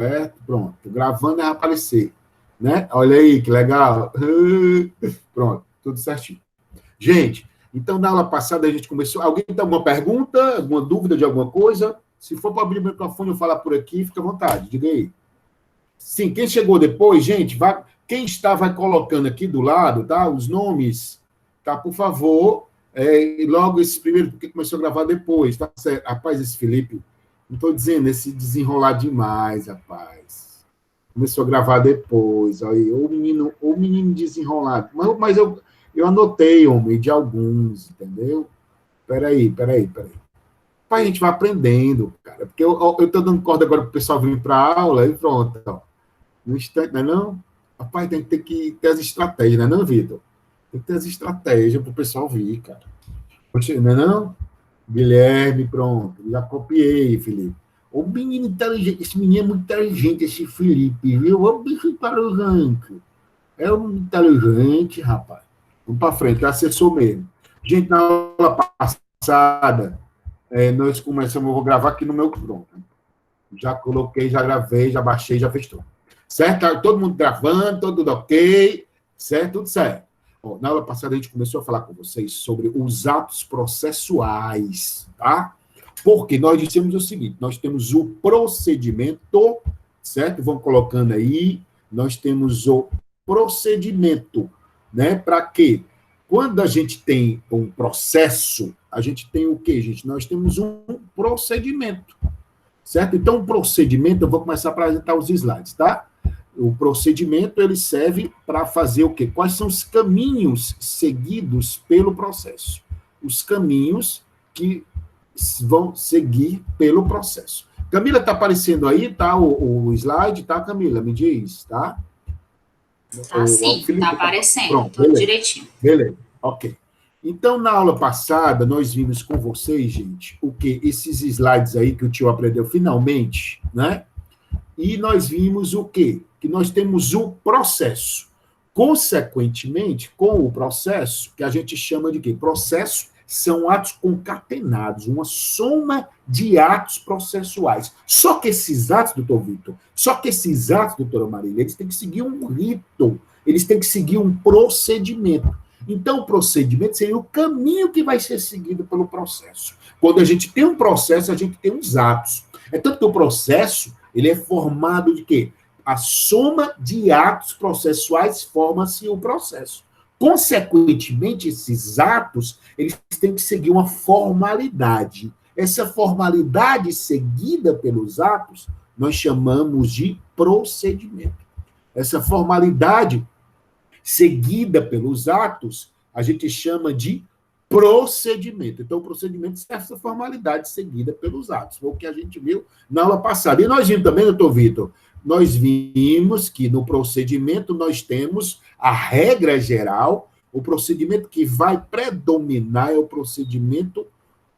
certo? Pronto. Gravando vai aparecer, né? Olha aí, que legal. Pronto, tudo certinho. Gente, então, na aula passada a gente começou... Alguém tem alguma pergunta, alguma dúvida de alguma coisa? Se for para abrir o microfone e falar por aqui, fica à vontade, diga aí. Sim, quem chegou depois, gente, vai... Quem está, vai colocando aqui do lado, tá? Os nomes, tá? Por favor. E logo esse primeiro, porque começou a gravar depois, tá certo? Rapaz, esse Felipe, não estou dizendo, esse desenrolar demais, rapaz. Começou a gravar depois, aí, o menino desenrolado. Mas eu anotei, homem, de alguns, entendeu? Peraí. Pai, a gente vai aprendendo, cara, porque eu estou dando corda agora para o pessoal vir para a aula e pronto, ó. No instante, não é não? Rapaz, tem que ter as estratégias, não é não, Vitor? Tem que ter as estratégias para o pessoal vir, cara. Não é não? Guilherme, pronto. Já copiei, Felipe. O menino inteligente, esse menino é muito inteligente, esse Felipe, viu? O bicho inteligente. É um inteligente, rapaz. Vamos para frente, é assessor mesmo. Gente, na aula passada, nós começamos, eu vou gravar aqui no meu pronto. Já coloquei, já gravei, já baixei, já fez tudo. Certo? Todo mundo gravando, tudo ok, certo? Tudo certo. Bom, na aula passada a gente começou a falar com vocês sobre os atos processuais, tá? Porque nós dissemos o seguinte, nós temos o procedimento, certo? Vamos colocando aí, nós temos o procedimento, né? Para quê? Quando a gente tem um processo, a gente tem o quê, gente? Nós temos um procedimento, certo? Então, o procedimento, eu vou começar a apresentar os slides, tá? O procedimento, ele serve para fazer o quê? Quais são os caminhos seguidos pelo processo? Os caminhos que vão seguir pelo processo. Camila, está aparecendo aí, tá? O slide, tá, Camila? Me diz, tá? Tá sim, está aparecendo, pronto, tudo direitinho. Beleza, ok. Então, na aula passada, nós vimos com vocês, gente, o quê? Esses slides aí que o tio aprendeu finalmente, né? E nós vimos o quê? Que nós temos o processo. Consequentemente, com o processo, que a gente chama de quê? Processo são atos concatenados, uma soma de atos processuais. Só que esses atos, doutor Vitor, doutora Marília, eles têm que seguir um rito, eles têm que seguir um procedimento. Então, o procedimento seria o caminho que vai ser seguido pelo processo. Quando a gente tem um processo, a gente tem uns atos. É tanto que o processo, ele é formado de quê? A soma de atos processuais forma-se o processo. Consequentemente, esses atos, eles têm que seguir uma formalidade. Essa formalidade seguida pelos atos, nós chamamos de procedimento. Essa formalidade seguida pelos atos, a gente chama de procedimento. Então, o procedimento é essa formalidade seguida pelos atos. Foi o que a gente viu na aula passada. E nós vimos também, doutor Vitor, nós vimos que no procedimento nós temos a regra geral, o procedimento que vai predominar é o procedimento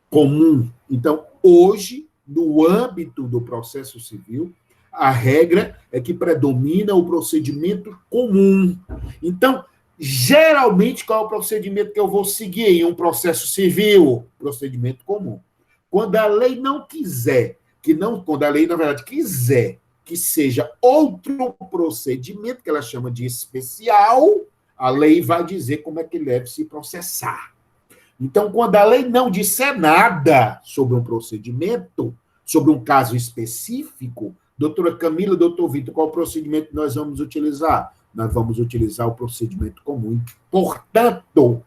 comum. Então, hoje, no âmbito do processo civil, a regra é que predomina o procedimento comum. Então, geralmente, qual é o procedimento que eu vou seguir em um processo civil? Procedimento comum. Quando a lei não quiser, quando a lei, na verdade, quiser que seja outro procedimento, que ela chama de especial, a lei vai dizer como é que deve se processar. Então, quando a lei não disser nada sobre um procedimento, sobre um caso específico, doutora Camila, doutor Vitor, qual procedimento nós vamos utilizar? Nós vamos utilizar o procedimento comum. Portanto,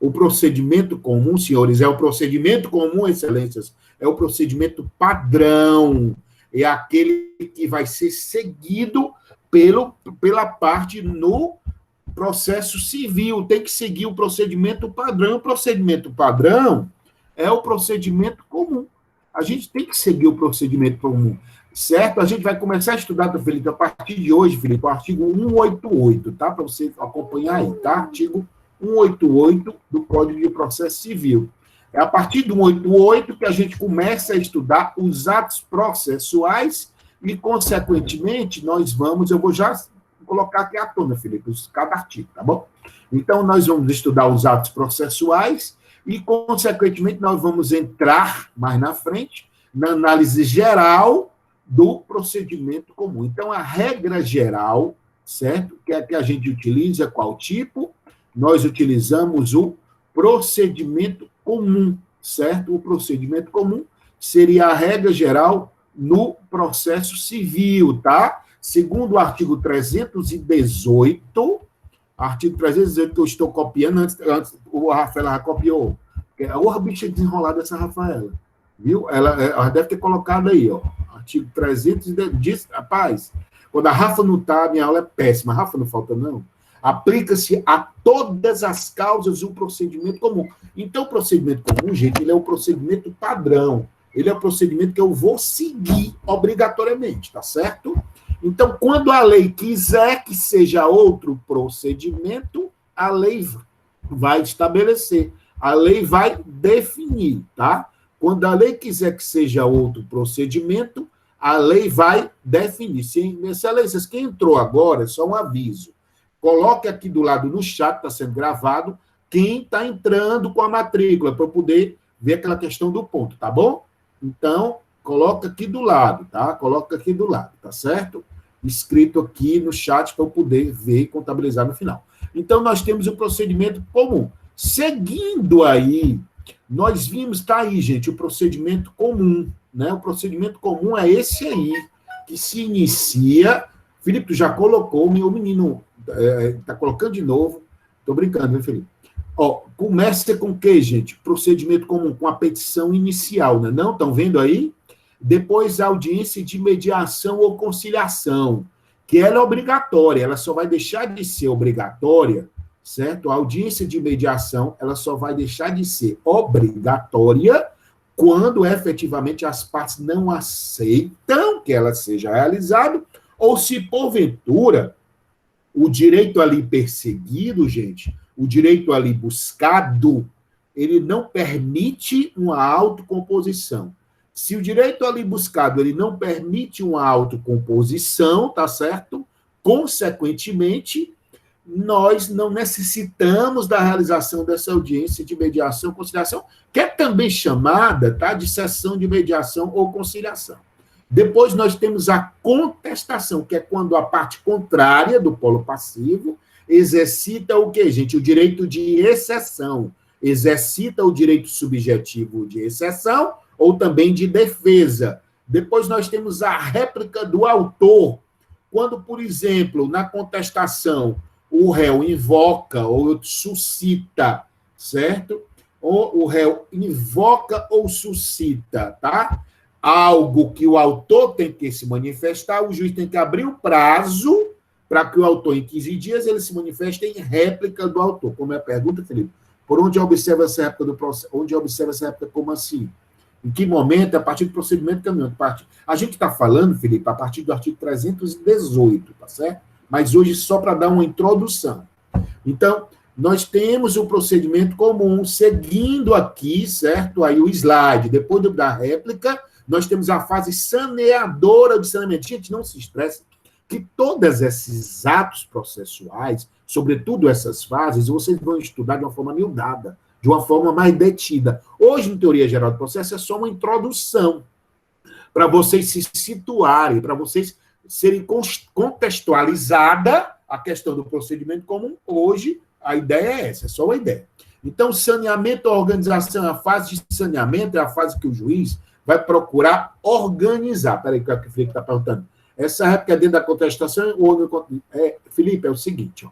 o procedimento comum, senhores, é o procedimento comum, excelências, é o procedimento padrão, é aquele que vai ser seguido pela parte no processo civil, tem que seguir o procedimento padrão. O procedimento padrão é o procedimento comum. A gente tem que seguir o procedimento comum, certo? A gente vai começar a estudar, Felipe, a partir de hoje, Felipe, o artigo 188, tá? Para você acompanhar aí, tá? Artigo 188 do Código de Processo Civil. É a partir do 188 que a gente começa a estudar os atos processuais e, consequentemente, eu vou já colocar aqui à tona, Felipe, cada artigo, tá bom? Então, nós vamos estudar os atos processuais e, consequentemente, nós vamos entrar mais na frente na análise geral do procedimento comum. Então, a regra geral, certo? Que é que a gente utiliza qual tipo? Nós utilizamos o procedimento comum, certo? O procedimento comum seria a regra geral no processo civil, tá? Segundo o artigo 318, artigo 318 que eu estou copiando, antes o Rafaela já copiou. Ô, bicha desenrolada essa Rafaela, viu? Ela deve ter colocado aí, ó, artigo 318, diz, rapaz, quando a Rafa não está, minha aula é péssima. A Rafa não falta, não. Aplica-se a todas as causas o procedimento comum. Então, o procedimento comum, gente, ele é o procedimento padrão. Ele é o procedimento que eu vou seguir obrigatoriamente, tá certo? Então, quando a lei quiser que seja outro procedimento, a lei vai estabelecer, a lei vai definir, tá? Quando a lei quiser que seja outro procedimento, a lei vai definir. Excelências, quem entrou agora, só um aviso. Coloque aqui do lado no chat, está sendo gravado, quem está entrando com a matrícula, para eu poder ver aquela questão do ponto, tá bom? Então, coloca aqui do lado, tá? Coloca aqui do lado, tá certo? Escrito aqui no chat para eu poder ver e contabilizar no final. Então, nós temos o procedimento comum. Seguindo aí, nós vimos, tá aí, gente, o procedimento comum, né? O procedimento comum é esse aí, que se inicia... Felipe, tu já colocou, o menino está colocando de novo. Estou brincando, viu, Felipe? Ó, começa com o quê, gente? Procedimento comum, com a petição inicial, né? Não? Estão vendo aí? Depois, a audiência de mediação ou conciliação, que ela é obrigatória, ela só vai deixar de ser obrigatória, certo? A audiência de mediação, ela só vai deixar de ser obrigatória quando, efetivamente, as partes não aceitam que ela seja realizada, ou se, porventura, o direito ali perseguido, gente, o direito ali buscado, ele não permite uma autocomposição. Se o direito ali buscado, ele não permite uma autocomposição, tá certo? Consequentemente, nós não necessitamos da realização dessa audiência de mediação e conciliação, que é também chamada, tá, de sessão de mediação ou conciliação. Depois nós temos a contestação, que é quando a parte contrária do polo passivo exercita o quê, gente? O direito de exceção. Exercita o direito subjetivo de exceção ou também de defesa. Depois nós temos a réplica do autor. Quando, por exemplo, na contestação, o réu invoca ou suscita, certo? Ou o réu invoca ou suscita, tá? Algo que o autor tem que se manifestar, o juiz tem que abrir o prazo para que o autor, em 15 dias, ele se manifeste em réplica do autor. Como é a pergunta, Felipe? Por onde observa essa réplica do processo? Onde observa essa réplica como assim? Em que momento? A partir do procedimento caminhante. A gente está falando, Felipe, a partir do artigo 318, tá certo? Mas hoje só para dar uma introdução. Então, nós temos o procedimento comum, seguindo aqui, certo? Aí o slide, depois da réplica, nós temos a fase saneadora de saneamento. Gente, não se estresse, que todos esses atos processuais, sobretudo essas fases, vocês vão estudar de uma forma miudada, de uma forma mais detida. Hoje, em teoria geral do processo, é só uma introdução para vocês se situarem, para vocês serem contextualizada a questão do procedimento comum. Hoje, a ideia é essa, é só uma ideia. Então, saneamento, organização, a fase de saneamento é a fase que o juiz vai procurar organizar. Peraí, que o Felipe está perguntando. Essa época é dentro da contestação ou Felipe, é o seguinte, ó.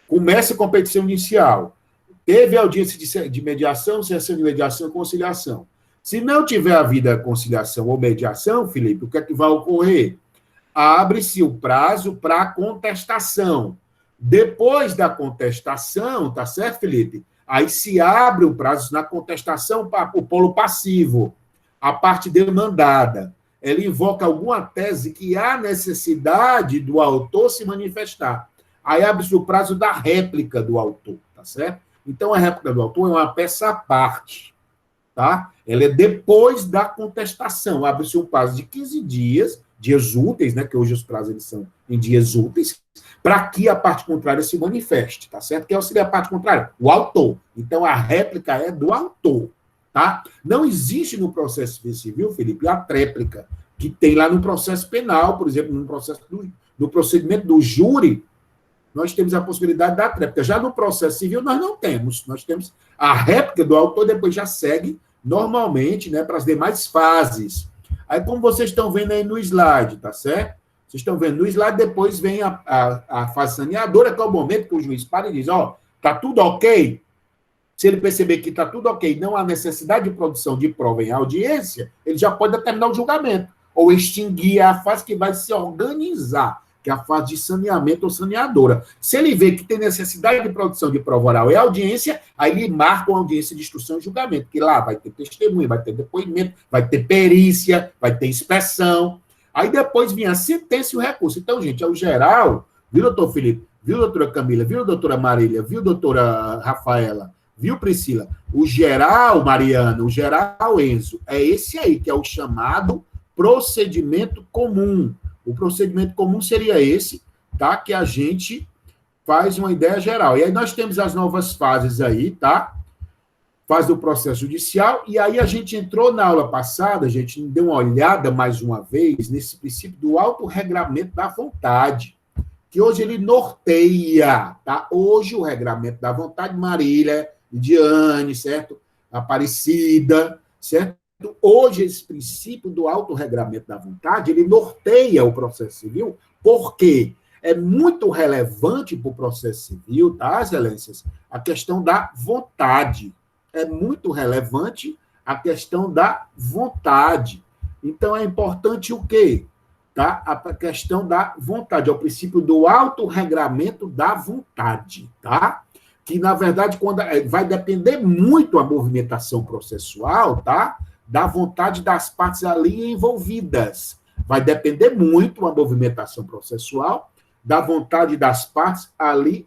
Começa a competição inicial. Teve audiência de mediação, sessão de mediação e conciliação. Se não tiver havido a conciliação ou mediação, Felipe, o que é que vai ocorrer? Abre-se o prazo para a contestação. Depois da contestação, tá certo, Felipe? Aí se abre o prazo na contestação para o polo passivo, a parte demandada. Ela invoca alguma tese que há necessidade do autor se manifestar. Aí abre-se o prazo da réplica do autor, tá certo? Então, a réplica do autor é uma peça à parte, tá? Ela é depois da contestação. Abre-se um prazo de 15 dias, dias úteis, né? Que hoje os prazos eles são em dias úteis, para que a parte contrária se manifeste, tá certo? Quem auxilia a parte contrária? O autor. Então, a réplica é do autor, tá? Não existe no processo civil, Felipe, a tréplica. que tem lá no processo penal, por exemplo, no procedimento do júri, nós temos a possibilidade da tréplica. Já no processo civil, nós não temos. Nós temos a réplica do autor, depois já segue normalmente, né, para as demais fases. Aí, como vocês estão vendo aí no slide, tá certo? Vocês estão vendo no slide, depois vem a fase saneadora, que é o momento que o juiz para e diz, ó, tá tudo ok? Se ele perceber que está tudo ok, não há necessidade de produção de prova em audiência, ele já pode determinar o julgamento, ou extinguir a fase que vai se organizar, que é a fase de saneamento ou saneadora. Se ele vê que tem necessidade de produção de prova oral e audiência, aí ele marca uma audiência de instrução e julgamento, que lá vai ter testemunha, vai ter depoimento, vai ter perícia, vai ter inspeção. Aí depois vem a sentença e o recurso. Então, gente, é o geral, viu, doutor Felipe? Viu, doutora Camila? Viu, doutora Marília? Viu, doutora Rafaela? Viu, Priscila? O geral, Mariana, o geral, Enzo, é esse aí, que é o chamado procedimento comum. O procedimento comum seria esse, tá? Que a gente faz uma ideia geral. E aí nós temos as novas fases aí, tá? Fase do processo judicial, e aí a gente entrou na aula passada, a gente deu uma olhada mais uma vez nesse princípio do autorregramento da vontade, que hoje ele norteia, tá? Hoje o regramento da vontade, Marília, Diane, certo? Aparecida, certo? Hoje, esse princípio do autorregramento da vontade, ele norteia o processo civil, porque é muito relevante para o processo civil, tá, excelências? A questão da vontade. É muito relevante a questão da vontade. Então, é importante o quê? Tá? A questão da vontade, é o princípio do autorregramento da vontade, tá? Que, na verdade, quando vai depender muito a movimentação processual, tá? Da vontade das partes ali envolvidas. Vai depender muito a movimentação processual da vontade das partes ali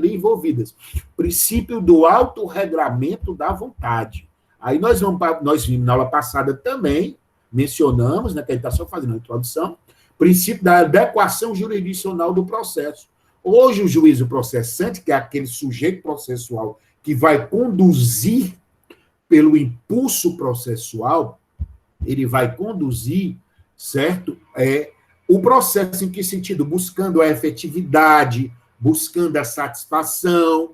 envolvidas. Princípio do autorregramento da vontade. Aí nós vimos na aula passada também, mencionamos, né, que a gente está só fazendo a introdução, princípio da adequação jurisdicional do processo. Hoje, o juízo processante, que é aquele sujeito processual que vai conduzir pelo impulso processual, ele vai conduzir, certo? O processo em que sentido? Buscando a efetividade, buscando a satisfação,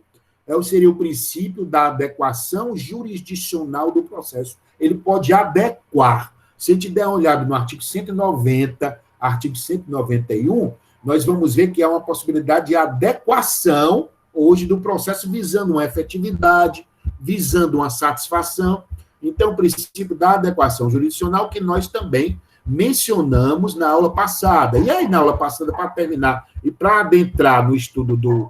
seria o princípio da adequação jurisdicional do processo. Ele pode adequar. Se a gente der uma olhada no artigo 190, artigo 191, nós vamos ver que há uma possibilidade de adequação, hoje, do processo visando uma efetividade, visando uma satisfação. Então, o princípio da adequação jurisdicional, que nós também mencionamos na aula passada. E aí, na aula passada, para terminar, e para adentrar no estudo do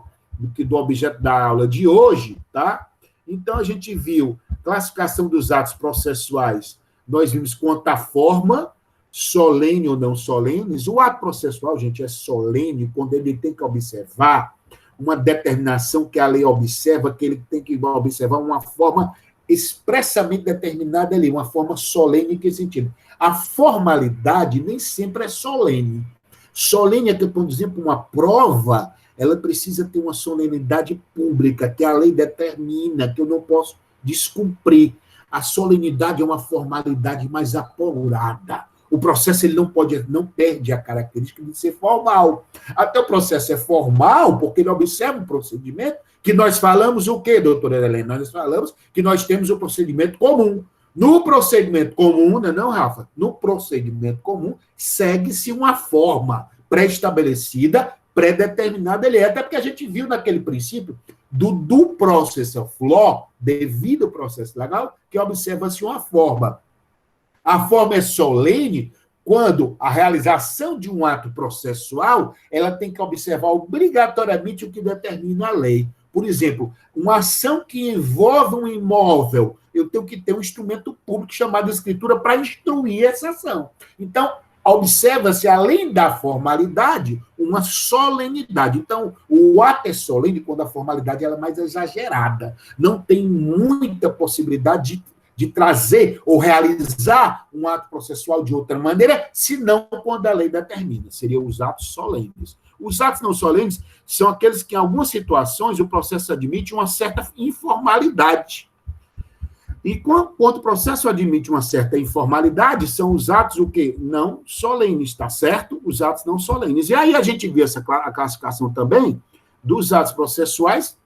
objeto da aula de hoje, tá? Então, a gente viu classificação dos atos processuais, nós vimos quanto à forma, solene ou não solenes. O ato processual, gente, é solene quando ele tem que observar uma determinação que a lei observa, que ele tem que observar uma forma expressamente determinada ali, uma forma solene, em que sentido? A formalidade nem sempre é solene. Solene é que, por exemplo, uma prova, ela precisa ter uma solenidade pública, que a lei determina, que eu não posso descumprir. A solenidade é uma formalidade mais apurada. O processo ele não perde a característica de ser formal. Até o processo é formal porque ele observa um procedimento que nós falamos o quê, doutora Helena? Nós falamos que nós temos o procedimento comum. No procedimento comum, não, Rafa? No procedimento comum, segue-se uma forma pré-estabelecida, pré-determinada. Até porque a gente viu naquele princípio do process of law, devido ao processo legal, que observa-se uma forma. A forma é solene quando a realização de um ato processual, ela tem que observar obrigatoriamente o que determina a lei. Por exemplo, uma ação que envolve um imóvel, eu tenho que ter um instrumento público chamado escritura para instruir essa ação. Então, observa-se, além da formalidade, uma solenidade. Então, o ato é solene quando a formalidade ela é mais exagerada. Não tem muita possibilidade de trazer ou realizar um ato processual de outra maneira, senão quando a lei determina. Seriam os atos solenes. Os atos não solenes são aqueles que, em algumas situações, o processo admite uma certa informalidade. E quando o processo admite uma certa informalidade, são os atos o quê? Não solenes, tá certo? Os atos não solenes. E aí a gente viu a classificação também dos atos processuais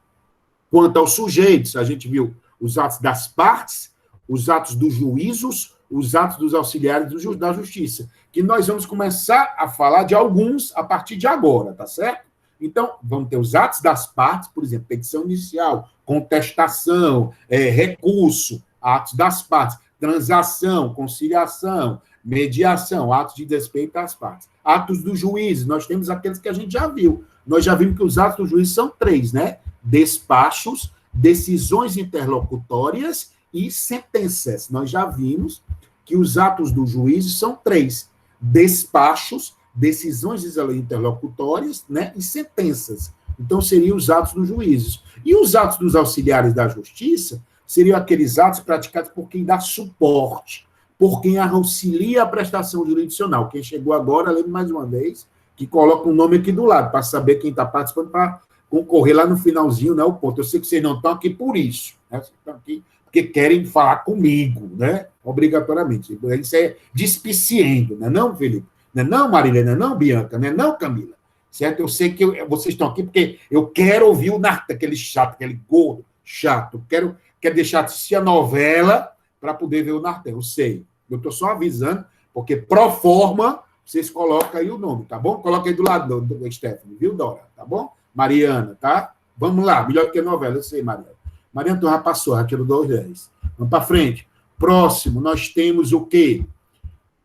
quanto aos sujeitos. A gente viu os atos das partes, os atos dos juízos, os atos dos auxiliares da justiça, que nós vamos começar a falar de alguns a partir de agora, tá certo? Então, vamos ter os atos das partes, por exemplo, petição inicial, contestação, recurso, atos das partes, transação, conciliação, mediação, atos de despeito às partes. Atos dos juízes, nós temos aqueles que a gente já viu. Nós já vimos que os atos dos juízes são 3, né? Despachos, decisões interlocutórias e sentenças. Nós já vimos que os atos dos juízes são 3: despachos, decisões interlocutórias, né, e sentenças. Então, seriam os atos dos juízes. E os atos dos auxiliares da justiça seriam aqueles atos praticados por quem dá suporte, por quem auxilia a prestação jurisdicional. Quem chegou agora, lembre mais uma vez, que coloca um nome aqui do lado, para saber quem está participando, para concorrer lá no finalzinho, né, o ponto. Eu sei que vocês não estão aqui por isso, né? Vocês estão aqui porque querem falar comigo, né? Obrigatoriamente. Isso é despiciendo, né? Não, Felipe? Não é não, Marilena? Não, Bianca? Não é não, Camila? Certo? Eu sei que vocês estão aqui porque eu quero ouvir o Narta, aquele chato, aquele gordo chato. Quero deixar de assistir a novela para poder ver o Narta. Eu sei. Eu estou só avisando, porque pro forma, vocês colocam aí o nome, tá bom? Coloca aí do lado do Stephanie, viu, Dora? Tá bom? Mariana, tá? Vamos lá. Melhor que a novela, eu sei, Mariana. Mariana, tu já passou, Raquel 210. Vamos para frente. Próximo, nós temos o quê?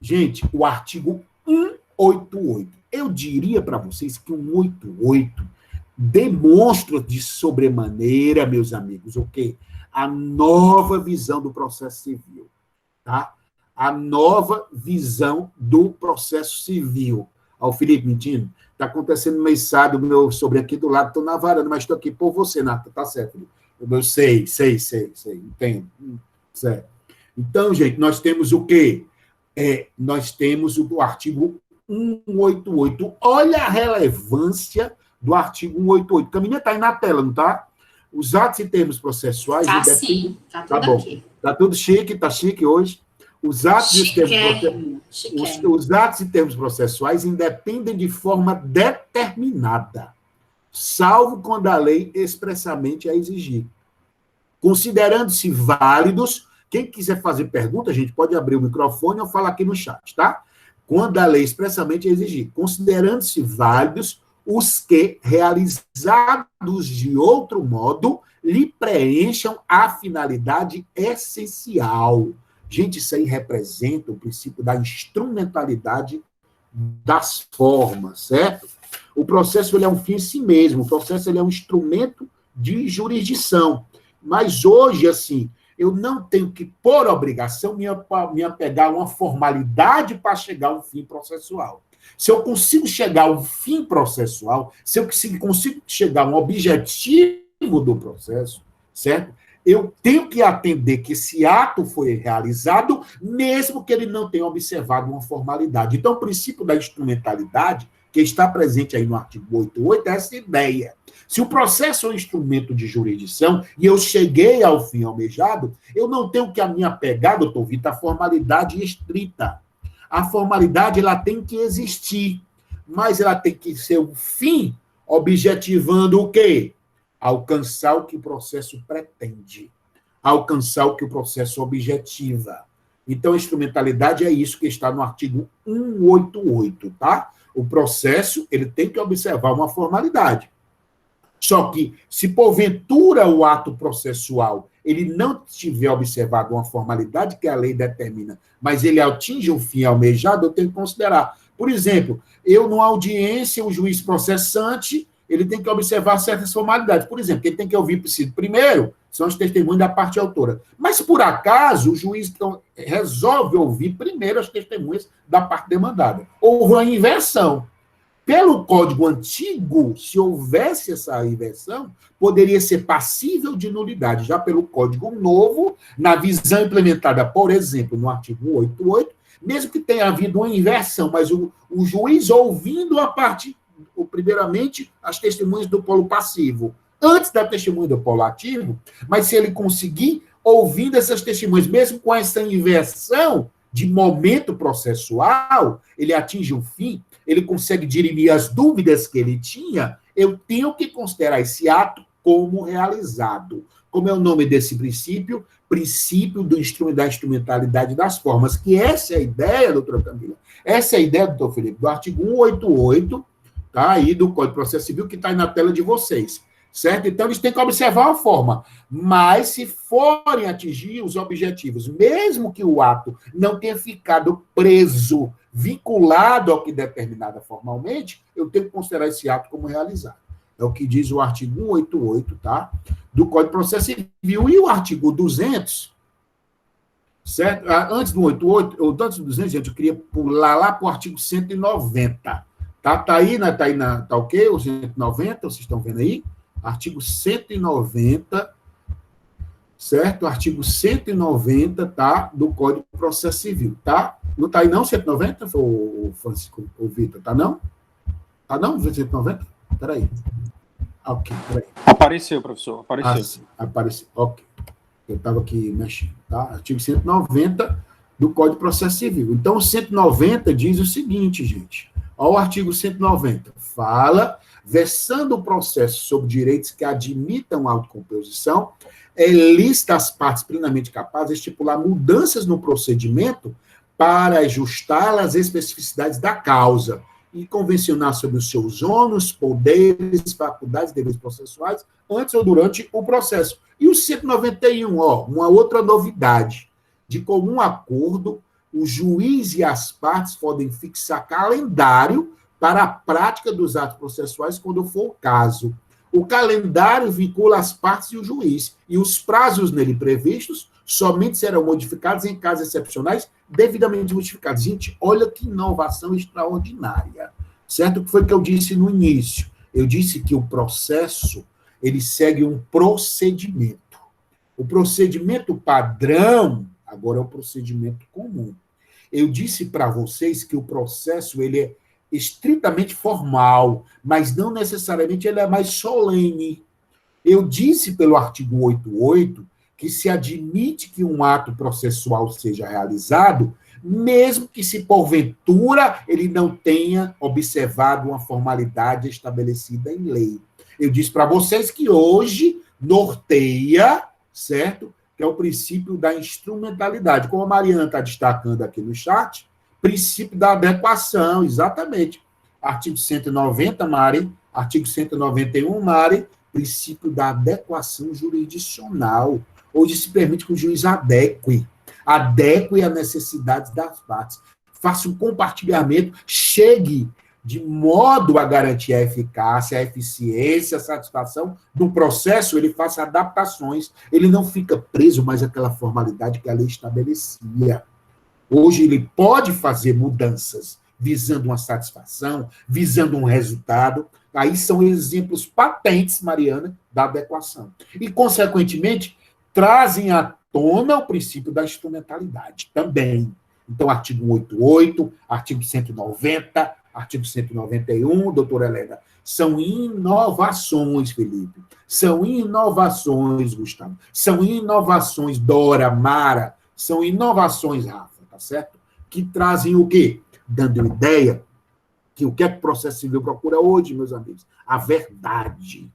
Gente, o artigo 188. Eu diria para vocês que o 188 demonstra de sobremaneira, meus amigos, o quê? A nova visão do processo civil, tá? A nova visão do processo civil. Ó, o Felipe mentindo. Está acontecendo mensagem do meu sobrinho aqui do lado, estou na varanda, mas estou aqui por você, Nata, tá certo, Felipe? Eu sei, entendo. Certo. Então, gente, nós temos o quê? Nós temos o artigo 188. Olha a relevância do artigo 188. Caminha está aí na tela, não está? Os atos e termos processuais... Tá sim, tá tudo bom. Aqui. Tá tudo chique, tá chique hoje. Os atos e termos processuais independem de forma determinada, salvo quando a lei expressamente a exigir. Considerando-se válidos, quem quiser fazer pergunta, a gente pode abrir o microfone ou falar aqui no chat, tá? Quando a lei expressamente a exigir. Considerando-se válidos os que, realizados de outro modo, lhe preencham a finalidade essencial. Gente, isso aí representa o princípio da instrumentalidade das formas, certo? O processo ele é um fim em si mesmo, o processo ele é um instrumento de jurisdição. Mas hoje, assim, eu não tenho que, por obrigação, me apegar a uma formalidade para chegar a um fim processual. Se eu consigo chegar a um fim processual, se eu consigo chegar a um objetivo do processo, certo? Eu tenho que atender que esse ato foi realizado, mesmo que ele não tenha observado uma formalidade. Então, o princípio da instrumentalidade, que está presente aí no artigo 88, é essa ideia. Se o processo é um instrumento de jurisdição e eu cheguei ao fim almejado, eu não tenho que me apegar, doutor Vitor, à formalidade estrita. A formalidade ela tem que existir, mas ela tem que ser um fim objetivando o quê? Alcançar o que o processo pretende, alcançar o que o processo objetiva. Então, a instrumentalidade é isso que está no artigo 188, tá? O processo, ele tem que observar uma formalidade. Só que, se porventura o ato processual ele não tiver observado uma formalidade que a lei determina, mas ele atinge um fim almejado, eu tenho que considerar. Por exemplo, eu, numa audiência, o juiz processante, ele tem que observar certas formalidades. Por exemplo, quem tem que ouvir primeiro são os testemunhos da parte autora. Mas, por acaso, o juiz resolve ouvir primeiro as testemunhas da parte demandada. Houve uma inversão. Pelo Código Antigo, se houvesse essa inversão, poderia ser passível de nulidade. Já pelo Código Novo, na visão implementada, por exemplo, no artigo 188, mesmo que tenha havido uma inversão, mas o juiz ouvindo a parte, primeiramente, as testemunhas do polo passivo, antes da testemunha do polo ativo, mas se ele conseguir ouvindo essas testemunhas, mesmo com essa inversão de momento processual, ele atinge um fim, ele consegue dirimir as dúvidas que ele tinha, eu tenho que considerar esse ato como realizado. Como é o nome desse princípio? Princípio da instrumentalidade das formas, que essa é a ideia, doutora Camila, essa é a ideia, doutor Felipe, do artigo 188, tá, aí do Código de Processo Civil, que está aí na tela de vocês, certo? Então, eles têm que observar a forma, mas se forem atingir os objetivos, mesmo que o ato não tenha ficado preso, vinculado ao que determinada formalmente, eu tenho que considerar esse ato como realizado. É o que diz o artigo 188, tá? Do Código de Processo Civil. E o artigo 200, certo? Antes do 188, ou antes do 200, gente, eu queria pular lá para o artigo 190. Tá aí, né? Tá ok? O 190, vocês estão vendo aí? Artigo 190, certo? Artigo 190, tá? Do Código de Processo Civil, tá? Não tá aí não, 190, o Francisco, o Vitor, tá não? Tá não, 190? Peraí. Ok, peraí. Apareceu, professor, apareceu. Apareceu, ok. Eu estava aqui mexendo, tá? Artigo 190 do Código de Processo Civil. Então, o 190 diz o seguinte, gente. Olha o artigo 190. Fala, versando o processo sobre direitos que admitam autocomposição, lista as partes plenamente capazes de estipular mudanças no procedimento para ajustá-las às especificidades da causa e convencionar sobre os seus ônus, poderes, faculdades e deveres processuais antes ou durante o processo. E o 191, uma outra novidade. De comum acordo, o juiz e as partes podem fixar calendário para a prática dos atos processuais quando for o caso. O calendário vincula as partes e o juiz, e os prazos nele previstos somente serão modificados em casos excepcionais, devidamente justificados. Gente, olha que inovação extraordinária, certo? O que foi que eu disse no início? Eu disse que o processo, ele segue um procedimento. O procedimento padrão, agora é o procedimento comum. Eu disse para vocês que o processo, ele é estritamente formal, mas não necessariamente ele é mais solene. Eu disse pelo artigo 188 que se admite que um ato processual seja realizado, mesmo que se porventura ele não tenha observado uma formalidade estabelecida em lei. Eu disse para vocês que hoje norteia, certo? Que é o princípio da instrumentalidade. Como a Mariana está destacando aqui no chat, princípio da adequação, exatamente. Artigo 190, Mari, artigo 191, Mari, princípio da adequação jurisdicional. Hoje se permite que o juiz adeque às necessidades das partes, faça um compartilhamento, chegue de modo a garantir a eficácia, a eficiência, a satisfação do processo, ele faça adaptações, ele não fica preso mais àquela formalidade que a lei estabelecia. Hoje ele pode fazer mudanças visando uma satisfação, visando um resultado. Aí são exemplos patentes, Mariana, da adequação. E, consequentemente, trazem à tona o princípio da instrumentalidade também. Então, artigo 188, artigo 190, artigo 191, doutora Helena, são inovações, Felipe. São inovações, Gustavo. São inovações, Dora, Mara. São inovações, Rafa, tá certo? Que trazem o quê? Dando ideia que o que é que o processo civil procura hoje, meus amigos? A verdade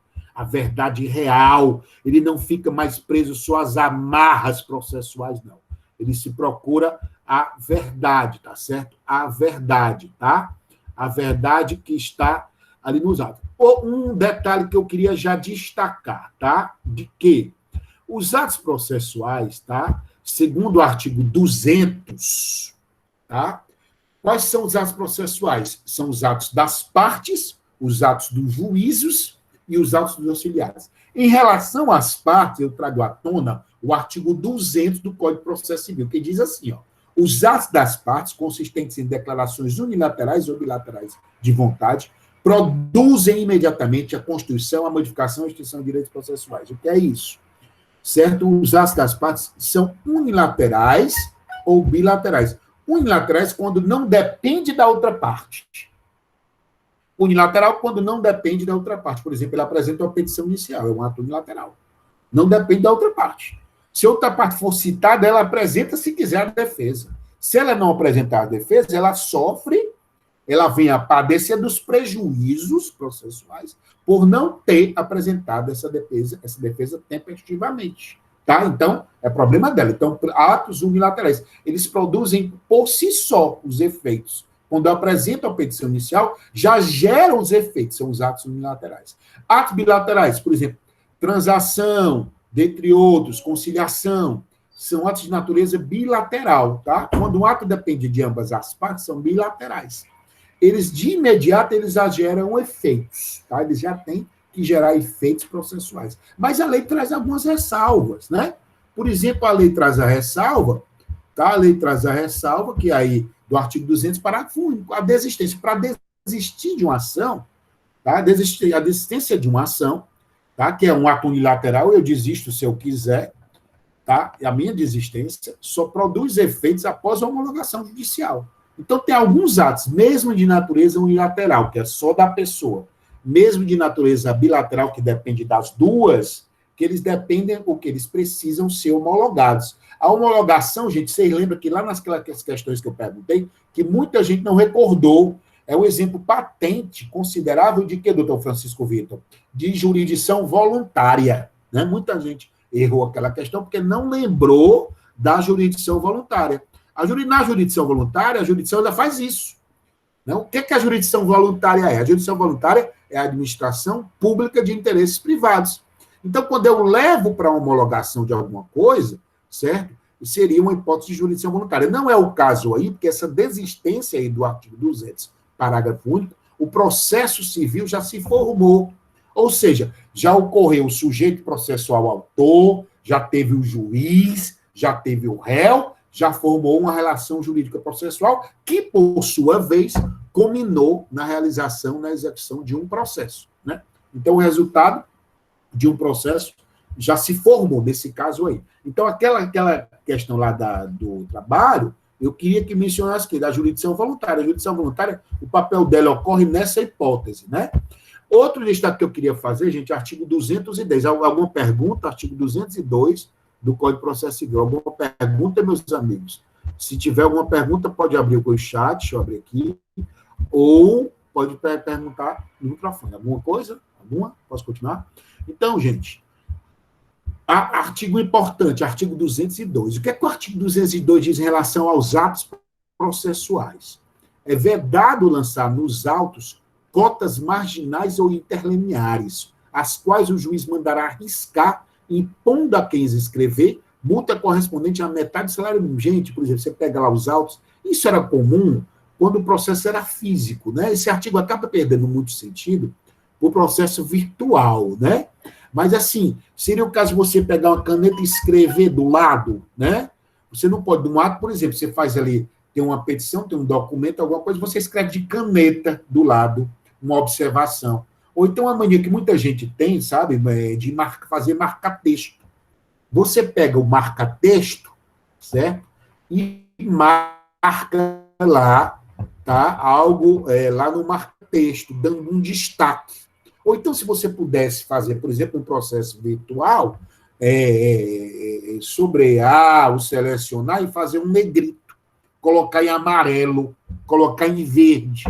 real. Ele não fica mais preso só às amarras processuais, não. Ele se procura a verdade, tá certo? A verdade, tá? A verdade que está ali nos atos. Um detalhe que eu queria já destacar, tá? De que os atos processuais, tá? Segundo o artigo 200, tá? Quais são os atos processuais? São os atos das partes, os atos dos juízos e os atos dos auxiliares. Em relação às partes, eu trago à tona o artigo 200 do Código de Processo Civil, que diz assim, os atos das partes, consistentes em declarações unilaterais ou bilaterais de vontade, produzem imediatamente a constituição, a modificação e a extinção de direitos processuais. O que é isso? Certo? Os atos das partes são unilaterais ou bilaterais. Unilaterais quando não depende da outra parte. Unilateral quando não depende da outra parte. Por exemplo, ele apresenta uma petição inicial, é um ato unilateral. Não depende da outra parte. Se outra parte for citada, ela apresenta, se quiser, a defesa. Se ela não apresentar a defesa, ela sofre, ela vem a padecer dos prejuízos processuais por não ter apresentado essa defesa tempestivamente. Tá? Então, é problema dela. Então, atos unilaterais, eles produzem por si só os efeitos. Quando eu apresento a petição inicial, já geram os efeitos, são os atos unilaterais. Atos bilaterais, por exemplo, transação, dentre outros, conciliação, são atos de natureza bilateral, tá? Quando um ato depende de ambas as partes, são bilaterais. Eles, de imediato, eles já geram efeitos, tá? Eles já têm que gerar efeitos processuais. Mas a lei traz algumas ressalvas, né? Por exemplo, a lei traz a ressalva, tá? A lei traz a ressalva, que aí, do artigo 200, parágrafo único, a desistência. Para desistir de uma ação, tá? A desistência de uma ação, tá? Que é um ato unilateral, eu desisto se eu quiser, tá? E a minha desistência só produz efeitos após a homologação judicial. Então, tem alguns atos, mesmo de natureza unilateral, que é só da pessoa, mesmo de natureza bilateral, que depende das duas, que eles dependem, ou que eles precisam ser homologados. A homologação, gente, vocês lembram que lá nas questões que eu perguntei, que muita gente não recordou, é um exemplo patente, considerável de que, doutor Francisco Vitor? De jurisdição voluntária. Né? Muita gente errou aquela questão porque não lembrou da jurisdição voluntária. Na jurisdição voluntária, a jurisdição ainda faz isso. Né? O que a jurisdição voluntária é? A jurisdição voluntária é a administração pública de interesses privados. Então, quando eu levo para a homologação de alguma coisa, certo? Seria uma hipótese de jurisdição voluntária. Não é o caso aí, porque essa desistência aí do artigo 200, parágrafo único, o processo civil já se formou. Ou seja, já ocorreu o sujeito processual autor, já teve o juiz, já teve o réu, já formou uma relação jurídica processual que, por sua vez, culminou na realização, na execução de um processo. Né? Então, o resultado de um processo já se formou nesse caso aí. Então, aquela questão lá do trabalho, eu queria que mencionasse aqui, da jurisdição voluntária. A jurisdição voluntária, o papel dela ocorre nessa hipótese, né? Outro destaque que eu queria fazer, gente, artigo 210. Alguma pergunta? Artigo 202 do Código de Processo Civil. Alguma pergunta, meus amigos? Se tiver alguma pergunta, pode abrir o chat, deixa eu abrir aqui, ou pode perguntar no microfone. Alguma coisa? Alguma? Posso continuar? Então, gente, artigo importante, artigo 202. O que é que o artigo 202 diz em relação aos atos processuais? É vedado lançar nos autos cotas marginais ou interlineares, as quais o juiz mandará arriscar, impondo a quem escrever multa correspondente à metade do salário mínimo. Gente, por exemplo, você pega lá os autos, isso era comum quando o processo era físico, né? Esse artigo acaba perdendo muito sentido o processo virtual, né? Mas, assim, seria o caso de você pegar uma caneta e escrever do lado, né? Você não pode, num ato, por exemplo, você faz ali, tem uma petição, tem um documento, alguma coisa, você escreve de caneta do lado, uma observação. Ou então a mania que muita gente tem, sabe, de fazer marca-texto. Você pega o marca-texto, certo? E marca lá, tá? Algo lá no marca-texto, dando um destaque. Ou então, se você pudesse fazer, por exemplo, um processo virtual, sobrear, ou selecionar e fazer um negrito, colocar em amarelo, colocar em verde,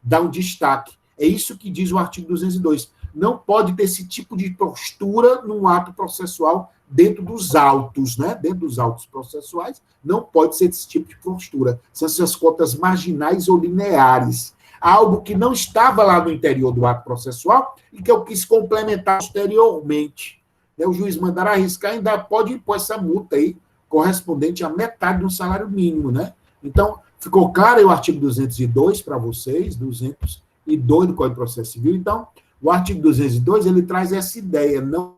dar um destaque. É isso que diz o artigo 202. Não pode ter esse tipo de postura num ato processual dentro dos autos, né? Dentro dos autos processuais, não pode ser esse tipo de postura. São essas cotas marginais ou lineares. Algo que não estava lá no interior do ato processual e que eu quis complementar posteriormente. O juiz mandará arriscar e ainda pode impor essa multa aí, correspondente à metade do salário mínimo, né? Então, ficou claro aí o artigo 202 para vocês, 202 do Código de Processo Civil. Então, o artigo 202, ele traz essa ideia, não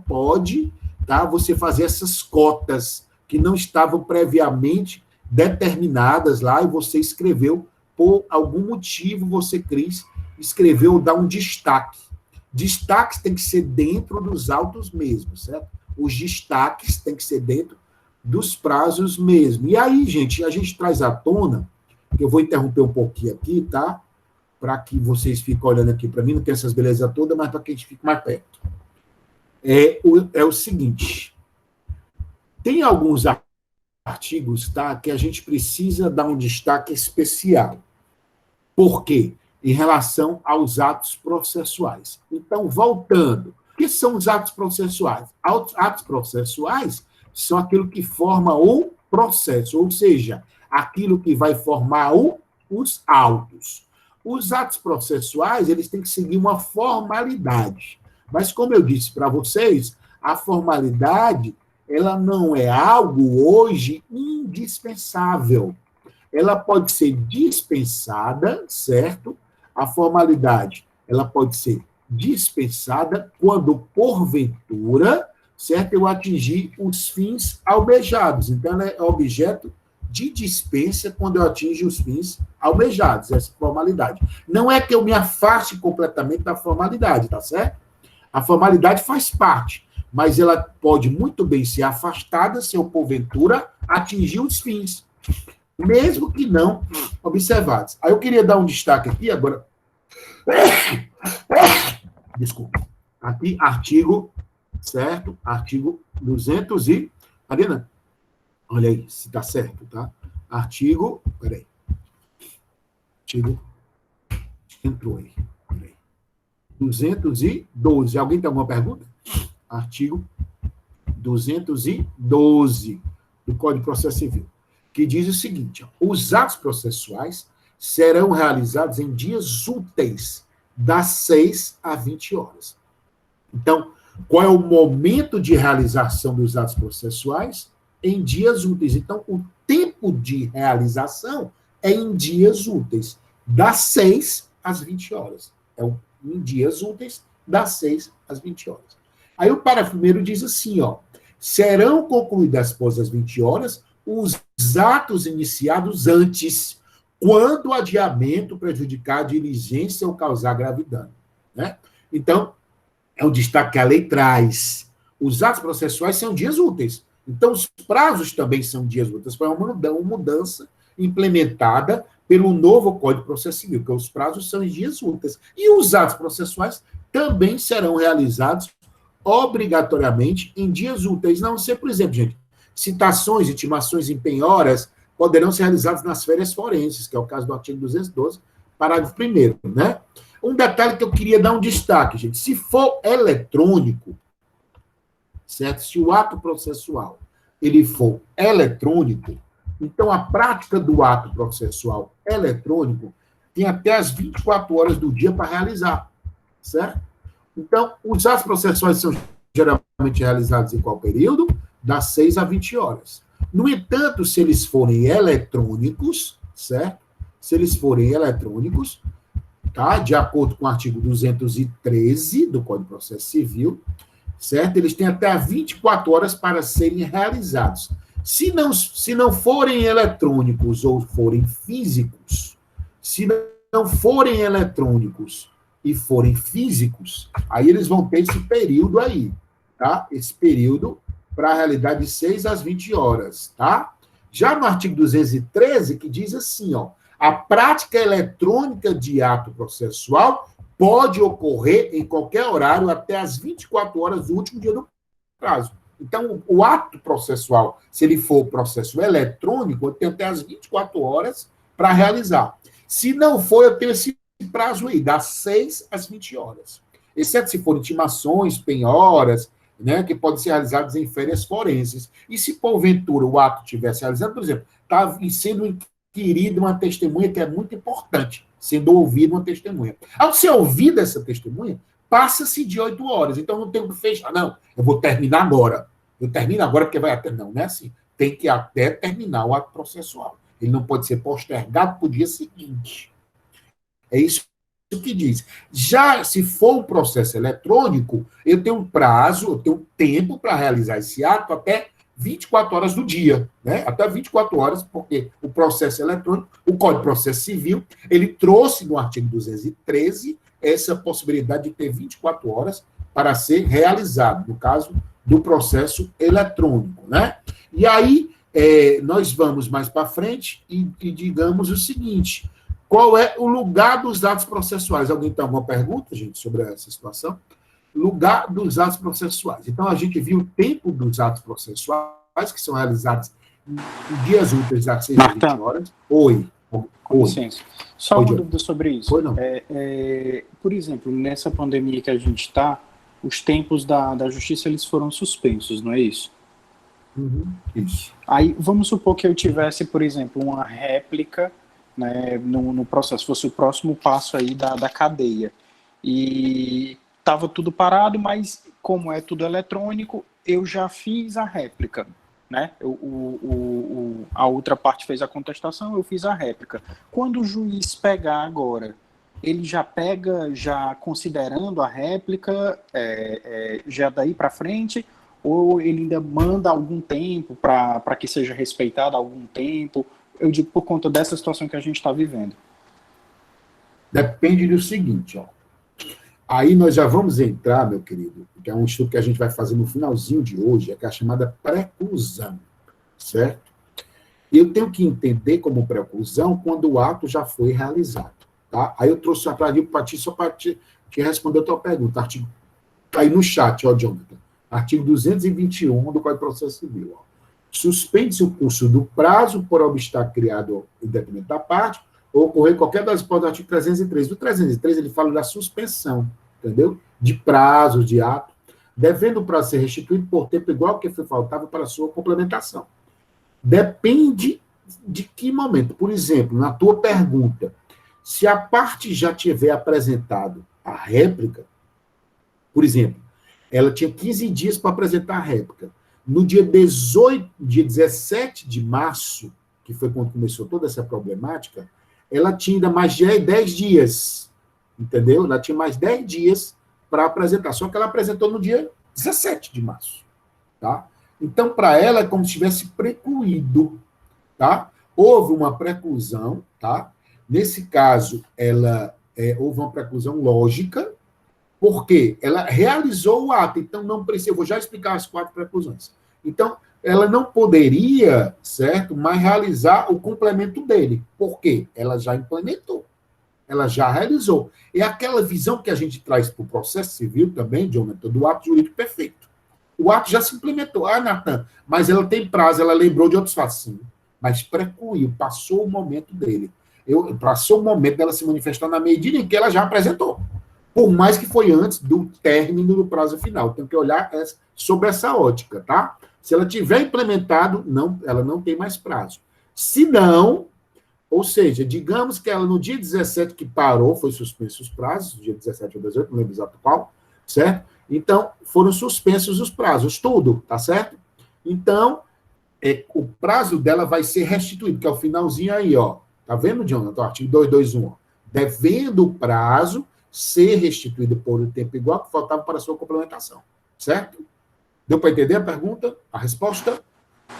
pode, tá, você fazer essas cotas que não estavam previamente determinadas lá e você escreveu por algum motivo, você, Cris, escreveu, dá um destaque. Destaques tem que ser dentro dos autos mesmos, certo? Os destaques tem que ser dentro dos prazos mesmo. E aí, gente, a gente traz à tona, que eu vou interromper um pouquinho aqui, tá? Para que vocês fiquem olhando aqui para mim, não tem essas belezas todas, mas para que a gente fique mais perto. É o seguinte, Tem alguns artigos, tá, que a gente precisa dar um destaque especial. Por quê? Em relação aos atos processuais. Então, voltando, o que são os atos processuais? Atos processuais são aquilo que forma o processo, ou seja, aquilo que vai formar os autos. Os atos processuais, eles têm que seguir uma formalidade. Mas, como eu disse para vocês, a formalidade, ela não é algo hoje indispensável. Ela pode ser dispensada, certo? A formalidade, ela pode ser dispensada quando, porventura, certo, eu atingir os fins almejados. Então, ela é objeto de dispensa quando eu atingo os fins almejados, essa formalidade. Não é que eu me afaste completamente da formalidade, tá certo? A formalidade faz parte, mas ela pode muito bem ser afastada se eu, porventura, atingir os fins, mesmo que não observados. Aí eu queria dar um destaque aqui agora. Desculpa. Aqui, artigo, certo? Artigo 200 e... Marina, olha aí, se está certo, tá? Artigo... Peraí. Artigo... Entrou aí. Peraí. 212. Alguém tem alguma pergunta? Artigo 212 do Código de Processo Civil, que diz o seguinte: ó, os atos processuais serão realizados em dias úteis, das 6 a 20 horas. Então, qual é o momento de realização dos atos processuais? Em dias úteis. Então, o tempo de realização é em dias úteis, das 6 às 20 horas. É em dias úteis, das 6 às 20 horas. Aí o parágrafo primeiro diz assim, ó, serão concluídas após as 20 horas os atos iniciados antes, quando o adiamento prejudicar a diligência ou causar grave dano, né? Então, é o destaque que a lei traz. Os atos processuais são dias úteis. Então, os prazos também são dias úteis. Foi uma mudança implementada pelo novo Código de Processo Civil, que os prazos são em dias úteis. E os atos processuais também serão realizados obrigatoriamente em dias úteis. Não ser, por exemplo, gente, citações, intimações em penhoras poderão ser realizadas nas férias forenses, que é o caso do artigo 212, parágrafo 1º, né? Um detalhe que eu queria dar um destaque, gente. Se for eletrônico, certo? Se o ato processual ele for eletrônico, então a prática do ato processual eletrônico tem até as 24 horas do dia para realizar, certo? Então, os atos processuais são geralmente realizados em qual período? Das 6 a 20 horas. No entanto, se eles forem eletrônicos, certo? Se eles forem eletrônicos, tá? De acordo com o artigo 213 do Código de Processo Civil, certo? Eles têm até 24 horas para serem realizados. Se não forem eletrônicos ou forem físicos, se não forem eletrônicos e forem físicos, aí eles vão ter esse período aí, tá? Esse período para a realidade de 6 às 20 horas, tá? Já no artigo 213, que diz assim, ó, a prática eletrônica de ato processual pode ocorrer em qualquer horário até as 24 horas do último dia do prazo. Então, o ato processual, se ele for processo eletrônico, eu tenho até as 24 horas para realizar. Se não for, eu tenho esse prazo aí, das 6 às 20 horas. Exceto se forem intimações, penhoras, né, que podem ser realizadas em férias forenses. E se, porventura, o ato estivesse realizado, por exemplo, está sendo inquirida uma testemunha que é muito importante, sendo ouvida uma testemunha. Ao ser ouvida essa testemunha, passa-se de 8 horas. Então, não tenho que fechar. Não, eu vou terminar agora. Eu termino agora porque vai até... Não, não é assim. Tem que até terminar o ato processual. Ele não pode ser postergado para o dia seguinte. É isso que diz. Já se for um processo eletrônico, eu tenho um prazo, eu tenho um tempo para realizar esse ato até 24 horas do dia, né? Até 24 horas, porque o processo eletrônico, o Código de Processo Civil, ele trouxe no artigo 213 essa possibilidade de ter 24 horas para ser realizado, no caso do processo eletrônico, né? E aí, nós vamos mais para frente e digamos o seguinte: qual é o lugar dos atos processuais? Alguém tem alguma pergunta, gente, sobre essa situação? Lugar dos atos processuais. Então, a gente viu o tempo dos atos processuais, que são realizadas em dias úteis às 6 Marta, 20 horas. Oi. Com licença. Só Oi, uma John. dúvida sobre isso. Foi, não. Por exemplo, nessa pandemia que a gente está, os tempos da justiça eles foram suspensos, não é isso? Isso. Aí, vamos supor que eu tivesse, por exemplo, uma réplica, né, no processo, fosse o próximo passo aí da cadeia. E estava tudo parado, mas como é tudo eletrônico, eu já fiz a réplica. Né? A outra parte fez a contestação, eu fiz a réplica. Quando o juiz pegar agora, ele já pega, já considerando a réplica, já daí para frente, ou ele ainda manda algum tempo para que seja respeitado algum tempo? Eu digo por conta dessa situação que a gente está vivendo. Depende do seguinte, ó. Aí nós já vamos entrar, meu querido, que é um estudo que a gente vai fazer no finalzinho de hoje, que é a chamada preclusão, certo? Eu tenho que entender como preclusão quando o ato já foi realizado, tá? Aí eu trouxe para ti, só para te responder a tua pergunta. Artigo, aí no chat, ó, Jonathan. Artigo 221 do Código de Processo Civil. Suspende-se o curso do prazo por obstáculo criado em detrimento da parte, ou ocorrer qualquer das hipóteses do artigo 303. Do 303, ele fala da suspensão, entendeu? De prazo, de ato, devendo o prazo ser restituído por tempo igual ao que foi faltava para a sua complementação. Depende de que momento. Por exemplo, na tua pergunta, se a parte já tiver apresentado a réplica, por exemplo, ela tinha 15 dias para apresentar a réplica. No dia 17 de março, que foi quando começou toda essa problemática, ela tinha ainda mais 10 dias, entendeu? Ela tinha mais 10 dias para apresentar, só que ela apresentou no dia 17 de março, tá? Então, para ela, é como se tivesse precluído, tá? Houve uma preclusão, tá? Nesse caso, houve uma preclusão lógica, porque ela realizou o ato, então não precisa, eu vou já explicar as 4 preclusões. Então, ela não poderia, certo, mais realizar o complemento dele. Por quê? Ela já implementou, ela já realizou. É aquela visão que a gente traz para o processo civil também, Jonathan, do ato jurídico perfeito. O ato já se implementou. Ah, Natan, mas ela tem prazo, ela lembrou de outros fatos, sim, mas precluiu, passou o momento dele. Passou o momento dela se manifestar na medida em que ela já apresentou. Por mais que foi antes do término do prazo final. Tem que olhar sobre essa ótica, tá? Se ela tiver implementado, ela não tem mais prazo. Se não, ou seja, digamos que ela no dia 17 que parou, foi suspenso os prazos, dia 17 ou 18, não lembro exato qual, certo? Então, foram suspensos os prazos, tudo, tá certo? Então, o prazo dela vai ser restituído, que é o finalzinho aí, ó. Tá vendo, Jonathan? Artigo 221, ó. Devendo o prazo ser restituído por um tempo igual que faltava para a sua complementação. Certo? Deu para entender a pergunta? A resposta?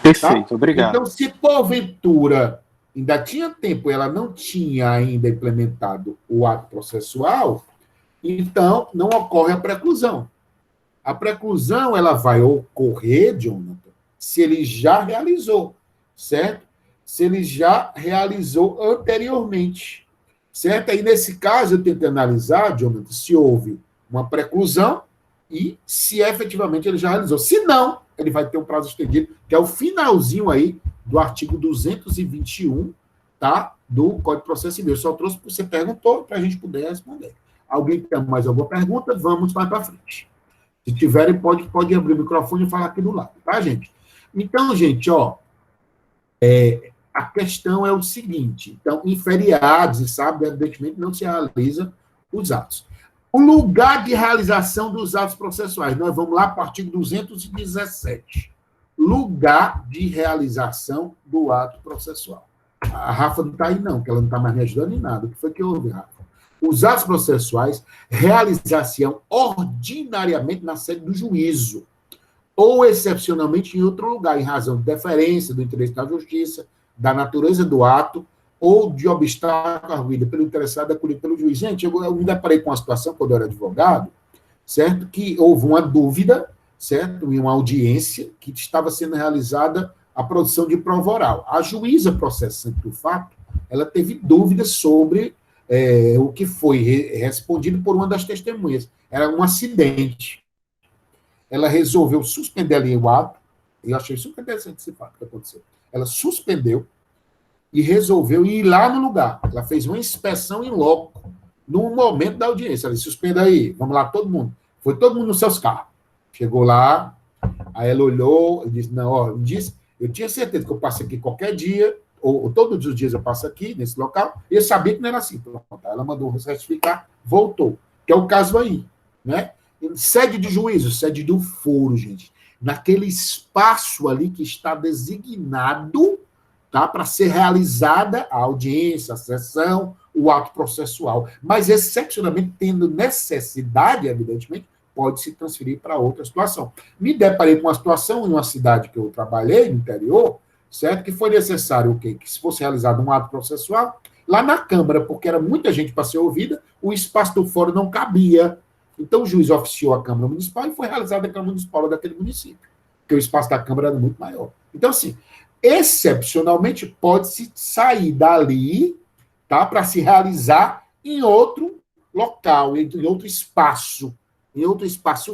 Perfeito, tá? Obrigado. Então, se porventura ainda tinha tempo e ela não tinha ainda implementado o ato processual, então não ocorre a preclusão. A preclusão ela vai ocorrer, Jonathan, se ele já realizou, certo? Se ele já realizou anteriormente. Certo? Aí, nesse caso, eu tento analisar, Jonathan, se houve uma preclusão e se efetivamente ele já realizou. Se não, ele vai ter um prazo estendido, que é o finalzinho aí do artigo 221, tá? Do Código de Processo Civil. Eu só trouxe porque você perguntou para a gente poder responder. Alguém tem mais alguma pergunta? Vamos mais para frente. Se tiverem, pode abrir o microfone e falar aqui do lado, tá, gente? Então, gente, ó, a questão é o seguinte, então, em feriados e sábado, evidentemente, não se realiza os atos. O lugar de realização dos atos processuais, nós vamos lá para o artigo 217. Lugar de realização do ato processual. A Rafa não está aí, não, porque ela não está mais me ajudando em nada. O que foi que houve, Rafa? Os atos processuais realizar-se-ão ordinariamente na sede do juízo, ou excepcionalmente em outro lugar, em razão de deferência do interesse da justiça, da natureza do ato, ou de obstáculo arguído pelo interessado acolhido pelo juiz. Gente, eu me deparei com uma situação, quando eu era advogado, certo? Que houve uma dúvida, certo? Em uma audiência, que estava sendo realizada a produção de prova oral. A juíza processante do fato, ela teve dúvidas sobre o que foi respondido por uma das testemunhas. Era um acidente. Ela resolveu suspender ali o ato, eu achei super interessante esse fato que aconteceu. Ela suspendeu e resolveu ir lá no lugar. Ela fez uma inspeção em loco, no momento da audiência. Ela disse, suspenda aí, vamos lá, todo mundo. Foi todo mundo nos seus carros. Chegou lá, aí ela olhou e disse, não, ó, eu tinha certeza que eu passo aqui qualquer dia, ou todos os dias eu passo aqui, nesse local, e eu sabia que não era assim. Pronto, ela mandou certificar, voltou. Que é o caso aí, né? Sede de juízo, sede do foro, gente. Naquele espaço ali que está designado, tá, para ser realizada a audiência, a sessão, o ato processual. Mas, excepcionalmente, tendo necessidade, evidentemente, pode se transferir para outra situação. Me deparei com uma situação em uma cidade que eu trabalhei, no interior, certo? Que foi necessário o quê? Que se fosse realizado um ato processual, lá na Câmara, porque era muita gente para ser ouvida, o espaço do fórum não cabia. Então, o juiz oficiou a Câmara Municipal e foi realizada a Câmara Municipal daquele município, porque o espaço da Câmara era muito maior. Então, assim, excepcionalmente, pode-se sair dali, tá, para se realizar em outro local, em outro espaço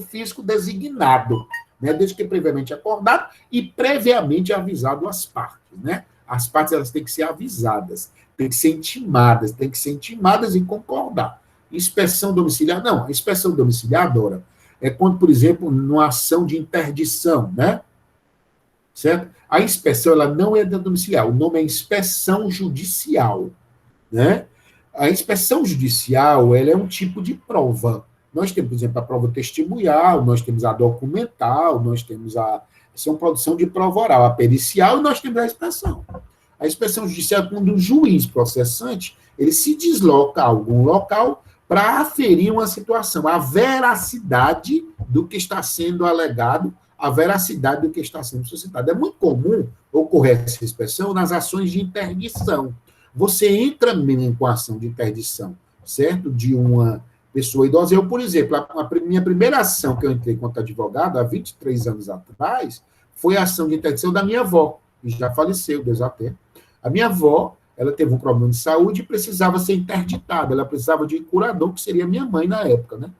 físico designado, né, desde que previamente acordado e previamente avisado às partes, né? As partes, elas têm que ser avisadas, têm que ser intimadas e concordar. Inspeção domiciliar, não, a inspeção domiciliar, Dora, é quando, por exemplo, numa ação de interdição, né? Certo? A inspeção, ela não é domiciliar, o nome é inspeção judicial, né? A inspeção judicial, ela é um tipo de prova. Nós temos, por exemplo, a prova testemunhal, nós temos a documental, nós temos são produção de prova oral, a pericial, e nós temos a inspeção. A inspeção judicial é quando o juiz processante, ele se desloca a algum local para aferir uma situação, a veracidade do que está sendo alegado, a veracidade do que está sendo suscitado. É muito comum ocorrer essa inspeção nas ações de interdição. Você entra mesmo com a ação de interdição, certo? De uma pessoa idosa. Eu, por exemplo, a minha primeira ação que eu entrei enquanto advogado, há 23 anos atrás, foi a ação de interdição da minha avó, que já faleceu, Deus a tenha. A minha avó, ela teve um problema de saúde e precisava ser interditada, ela precisava de curador, que seria minha mãe na época, né?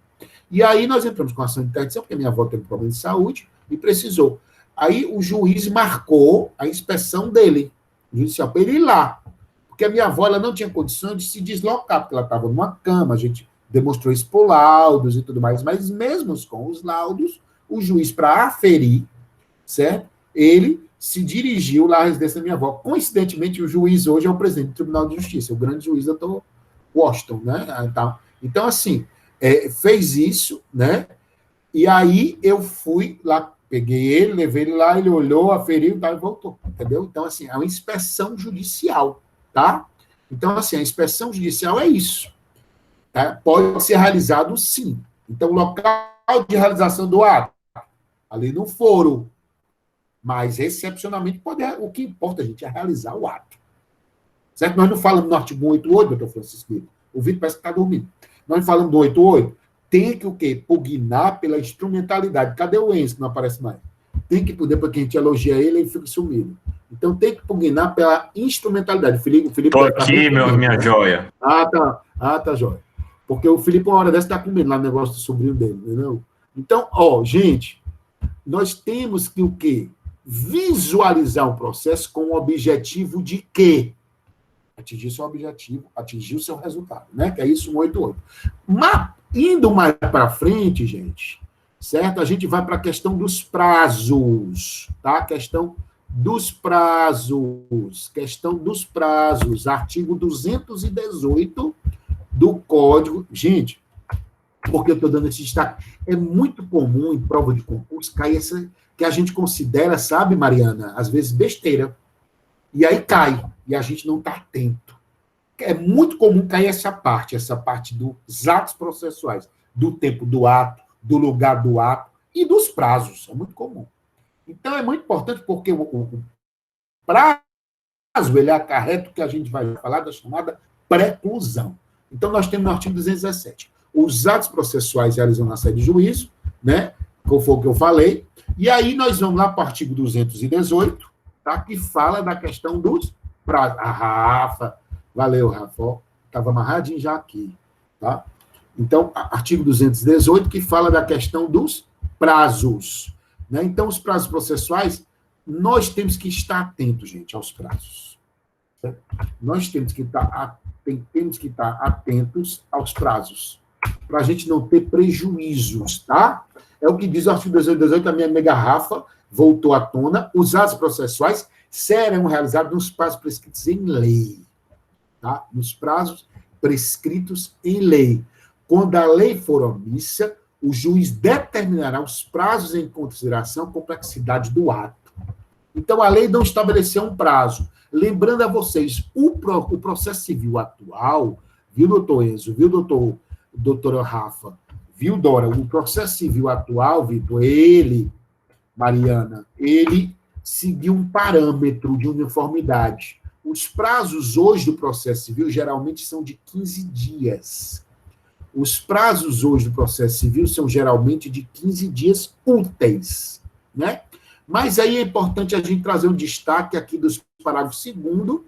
E aí nós entramos com a ação de interdição, porque minha avó teve um problema de saúde e precisou. Aí o juiz marcou a inspeção dele, judicial, para ele ir lá, porque a minha avó, ela não tinha condição de se deslocar, porque ela estava numa cama, a gente demonstrou isso por laudos e tudo mais, mas mesmo com os laudos, o juiz, para aferir, certo? Ele se dirigiu lá à residência da minha avó. Coincidentemente, o juiz hoje é o presidente do Tribunal de Justiça, o grande juiz, doutor Washington, né? Então, assim, fez isso, né? E aí eu fui lá, peguei ele, levei ele lá, ele olhou, aferiu e voltou, entendeu? Então, assim, é uma inspeção judicial, tá? Então, assim, a inspeção judicial é isso. Tá? Pode ser realizado, sim. Então, o local de realização do ato, ali no foro, mas, excepcionalmente, o que importa, gente, é realizar o ato. Certo? Nós não falamos no artigo 188, doutor Francisco Vitor. O Vitor parece que está dormindo. Nós falamos do 188, tem que o quê? Pugnar pela instrumentalidade. Cadê o Enzo, que não aparece mais? Tem que poder, porque a gente elogia ele, ele fica sumido. Então, tem que pugnar pela instrumentalidade. O Felipe estou aqui, minha joia. Tá, joia. Porque o Felipe, uma hora dessa, está comendo lá no negócio do sobrinho dele, entendeu? Então, gente, nós temos que o quê? Visualizar um processo com o objetivo de quê? Atingir seu objetivo, atingir o seu resultado, né? Que é isso, 188. Mas, indo mais para frente, gente, certo? A gente vai para a questão dos prazos, tá? Questão dos prazos, artigo 218 do Código. Gente, porque eu estou dando esse destaque, é muito comum em prova de concurso cair essa, que a gente considera, sabe, Mariana, às vezes besteira, e aí cai, e a gente não está atento. É muito comum cair essa parte dos atos processuais, do tempo do ato, do lugar do ato e dos prazos, é muito comum. Então, é muito importante porque o prazo, ele acarreta o que a gente vai falar da chamada preclusão. Então, nós temos no artigo 217, os atos processuais realizados na sede de juízo, né, que foi o que eu falei, e aí nós vamos lá para o artigo 218, tá, que fala da questão dos prazos. A Rafa, valeu, Rafa, estava amarradinho já aqui, tá? Então, artigo 218, que fala da questão dos prazos, né? Então, os prazos processuais, nós temos que estar atentos, gente, aos prazos. Certo? Nós temos que estar atentos aos prazos, para a gente não ter prejuízos, tá? É o que diz o artigo 218, a minha garrafa voltou à tona, os atos processuais serão realizados nos prazos prescritos em lei, tá? Nos prazos prescritos em lei. Quando a lei for omissa, o juiz determinará os prazos em consideração à complexidade do ato. Então, a lei não estabeleceu um prazo. Lembrando a vocês, o processo civil atual, viu, doutor Enzo, viu, doutora Rafa, viu, Dora, o processo civil atual, Vitor, Mariana, ele seguiu um parâmetro de uniformidade. Os prazos hoje do processo civil geralmente são de 15 dias. Os prazos hoje do processo civil são geralmente de 15 dias úteis, né? Mas aí é importante a gente trazer um destaque aqui dos parágrafos 2º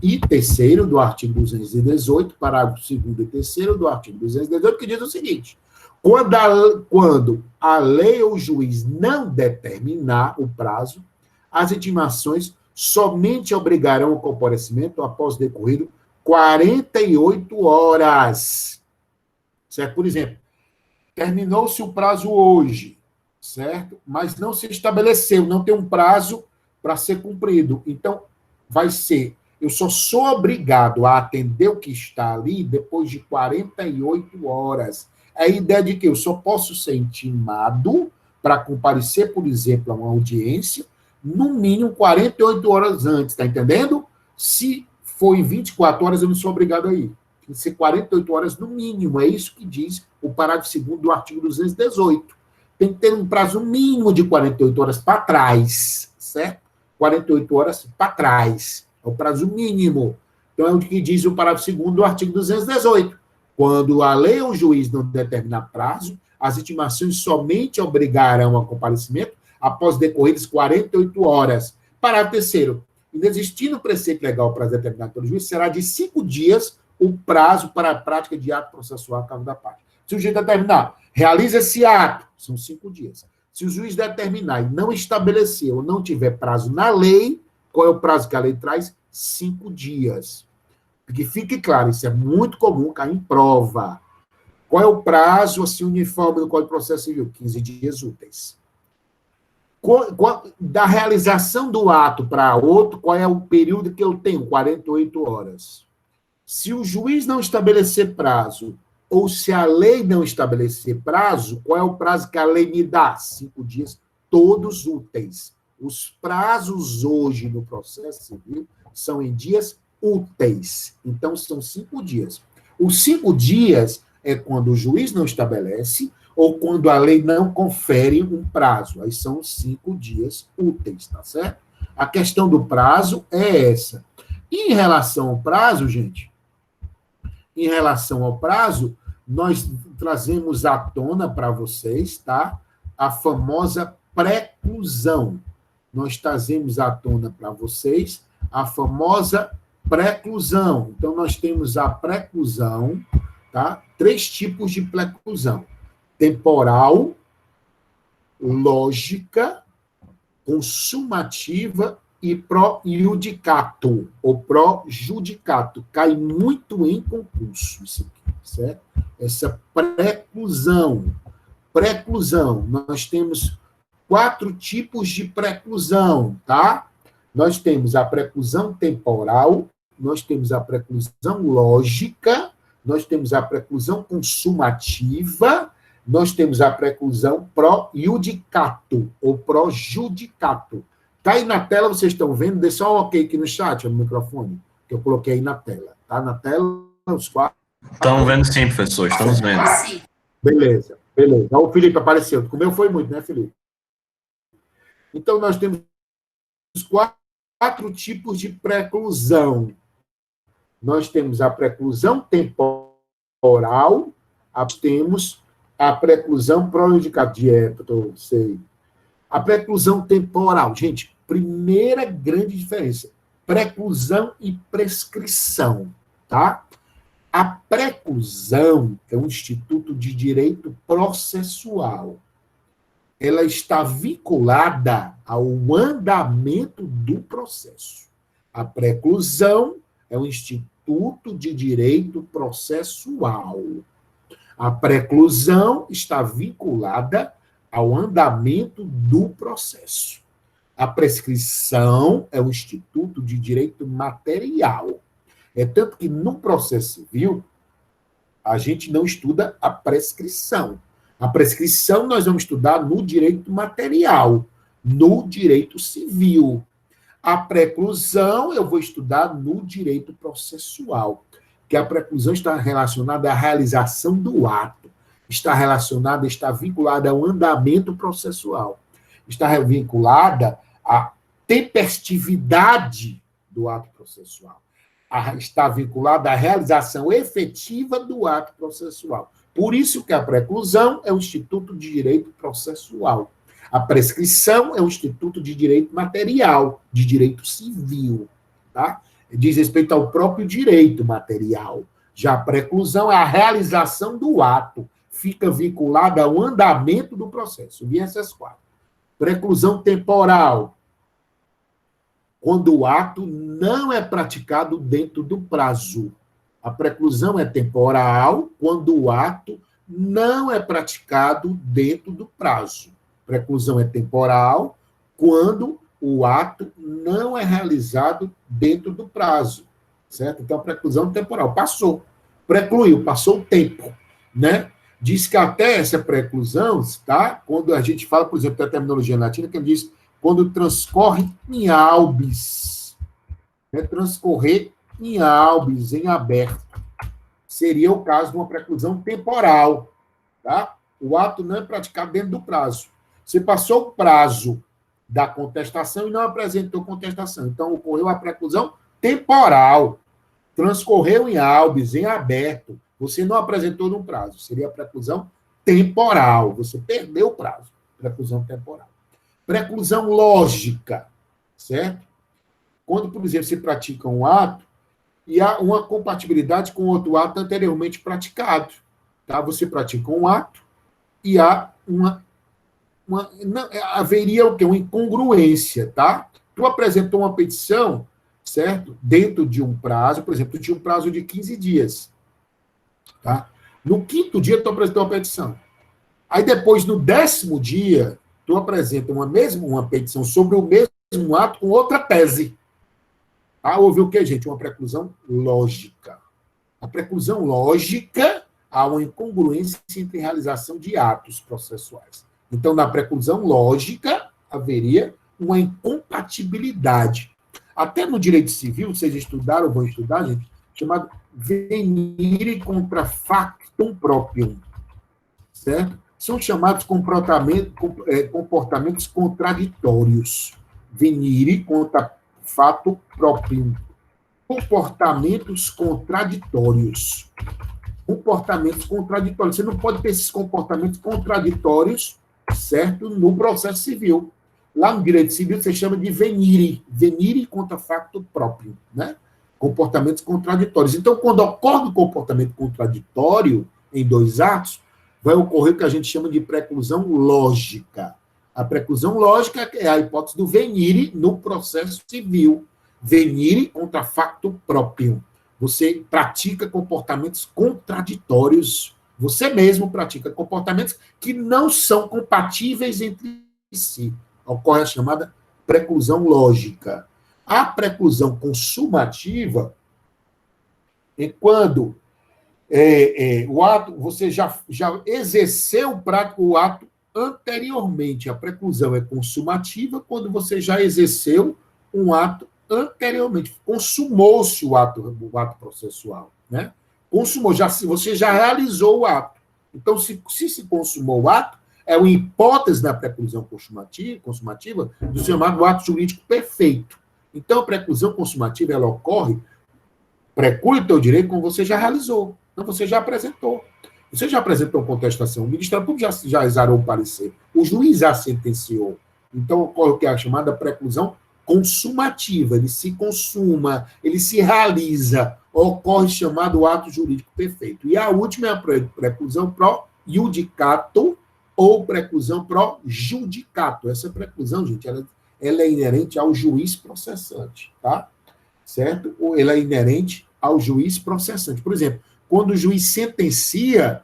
e 3º do artigo 218, parágrafo 2º e 3º do artigo 218, que diz o seguinte: quando a lei ou o juiz não determinar o prazo, as intimações somente obrigarão ao comparecimento após decorrido 48 horas. Certo? Por exemplo, terminou-se o prazo hoje, certo? Mas não se estabeleceu, não tem um prazo para ser cumprido. Então, vai ser, eu só sou obrigado a atender o que está ali depois de 48 horas. É a ideia de que eu só posso ser intimado para comparecer, por exemplo, a uma audiência, no mínimo 48 horas antes, tá entendendo? Se for em 24 horas, eu não sou obrigado a ir. Tem que ser 48 horas no mínimo, é isso que diz o parágrafo 2º do artigo 218. Tem que ter um prazo mínimo de 48 horas para trás, certo? 48 horas para trás, é o prazo mínimo. Então, é o que diz o parágrafo 2º do artigo 218. Quando a lei ou o juiz não determinar prazo, as intimações somente obrigarão ao comparecimento após decorridas 48 horas. Parágrafo 3º. Inexistindo preceito legal para determinar pelo juiz, será de 5 dias o prazo para a prática de ato processual a cargo da parte. Se o juiz determinar, realiza esse ato, são 5 dias. Se o juiz determinar e não estabelecer ou não tiver prazo na lei, qual é o prazo que a lei traz? 5 dias. Porque fique claro, isso é muito comum cair em prova. Qual é o prazo assim, uniforme do Código de Processo Civil? 15 dias úteis. Da realização do ato para outro, qual é o período que eu tenho? 48 horas. Se o juiz não estabelecer prazo, ou se a lei não estabelecer prazo, qual é o prazo que a lei me dá? 5 dias, todos úteis. Os prazos hoje no processo civil são em dias úteis. Então, são 5 dias. Os 5 dias é quando o juiz não estabelece ou quando a lei não confere um prazo. Aí são 5 dias úteis, tá certo? A questão do prazo é essa. E em relação ao prazo, gente, em relação ao prazo, nós trazemos à tona para vocês, tá? A famosa preclusão. Nós trazemos à tona para vocês a famosa preclusão. Então, nós temos a preclusão, tá? 3 tipos de preclusão: temporal, lógica, consumativa e pró-iudicato, ou pró-judicato. Cai muito em concurso, isso aqui, certo? Essa preclusão. Preclusão, nós temos 4 tipos de preclusão, tá? Nós temos a preclusão temporal, nós temos a preclusão lógica, nós temos a preclusão consumativa, nós temos a preclusão pró-iudicato, ou pró-judicato. Está aí na tela, vocês estão vendo? Dê só um ok aqui no chat, no microfone, que eu coloquei aí na tela. Tá na tela, os 4. Estamos vendo sim, professor, estamos vendo. Sim. Beleza, beleza. O Felipe apareceu. Comeu foi muito, né, Felipe? Então, nós temos 4 tipos de preclusão. Nós temos a preclusão temporal, temos a preclusão pró-iudicativa, sei. A preclusão temporal, gente, primeira grande diferença, preclusão e prescrição, tá? A preclusão é um instituto de direito processual. ela está vinculada ao andamento do processo. A preclusão é o Instituto de Direito Processual. A preclusão está vinculada ao andamento do processo. A prescrição é o Instituto de Direito Material. É tanto que no processo civil, a gente não estuda a prescrição. A prescrição nós vamos estudar no direito material, no direito civil. A preclusão eu vou estudar no direito processual, que a preclusão está relacionada à realização do ato, está vinculada ao andamento processual, está vinculada à tempestividade do ato processual, está vinculada à realização efetiva do ato processual. Por isso que a preclusão é o Instituto de Direito Processual. A prescrição é o Instituto de Direito Material, de Direito Civil, tá? Diz respeito ao próprio direito material. Já a preclusão é a realização do ato, fica vinculada ao andamento do processo. Vi essas quatro. Preclusão temporal, quando o ato não é praticado dentro do prazo. A preclusão é temporal quando o ato não é praticado dentro do prazo. Preclusão é temporal quando o ato não é realizado dentro do prazo, certo? Então, a preclusão é temporal. Passou, precluiu, passou o tempo, né? Diz que até essa preclusão, tá? Quando a gente fala, por exemplo, da terminologia latina, que ele diz quando transcorre em albis, né? Transcorrer em albis, em aberto. Seria o caso de uma preclusão temporal, tá? O ato não é praticado dentro do prazo. Você passou o prazo da contestação e não apresentou contestação. Então, ocorreu a preclusão temporal. Transcorreu em albis, em aberto. Você não apresentou no prazo. Seria a preclusão temporal. Você perdeu o prazo. Preclusão temporal. Preclusão lógica, certo? Quando, por exemplo, você pratica um ato e há uma compatibilidade com outro ato anteriormente praticado. Tá? Você pratica um ato e há haveria o quê? Uma incongruência, tá? Tu apresentou uma petição, certo? Dentro de um prazo, por exemplo, tu tinha um prazo de 15 dias, tá? No 5º dia, tu apresentou uma petição. Aí depois, no 10º dia, tu apresenta uma petição sobre o mesmo ato com outra tese. Ah, houve o quê, gente? Uma preclusão lógica. A preclusão lógica, há uma incongruência entre realização de atos processuais. Então, na preclusão lógica, haveria uma incompatibilidade. Até no direito civil, vocês estudaram ou vão estudar, gente, chamado venire contra factum proprium, certo? São chamados comportamentos contraditórios. Venire contra fato proprium. Comportamentos contraditórios. Comportamentos contraditórios. Você não pode ter esses comportamentos contraditórios, certo? No processo civil. Lá no direito civil, você chama de venire. Venire contra facto próprio, né? Comportamentos contraditórios. Então, quando ocorre um comportamento contraditório em dois atos, vai ocorrer o que a gente chama de preclusão lógica. A preclusão lógica é a hipótese do venire no processo civil. Venire contra facto próprio. Você pratica comportamentos contraditórios. Você mesmo pratica comportamentos que não são compatíveis entre si. Ocorre a chamada preclusão lógica. A preclusão consumativa é quando o ato, você já exerceu o ato anteriormente. A preclusão é consumativa quando você já exerceu um ato anteriormente. Consumou-se o ato processual, né? Consumou, você já realizou o ato. Então, se consumou o ato, é uma hipótese da preclusão consumativa do chamado ato jurídico perfeito. Então, a preclusão consumativa, ela ocorre, preclui o teu direito quando você já realizou. Então, você já apresentou. Você já apresentou contestação. O Ministério Público já exarou o parecer. O juiz já sentenciou. Então, ocorre o que é a chamada preclusão consumativa. Ele se consuma, ele se realiza. Ocorre chamado ato jurídico perfeito. E a última é a preclusão pro iudicato ou preclusão pro judicato. Essa preclusão, gente, ela é inerente ao juiz processante, tá? Certo? Ou ela é inerente ao juiz processante. Por exemplo, quando o juiz sentencia,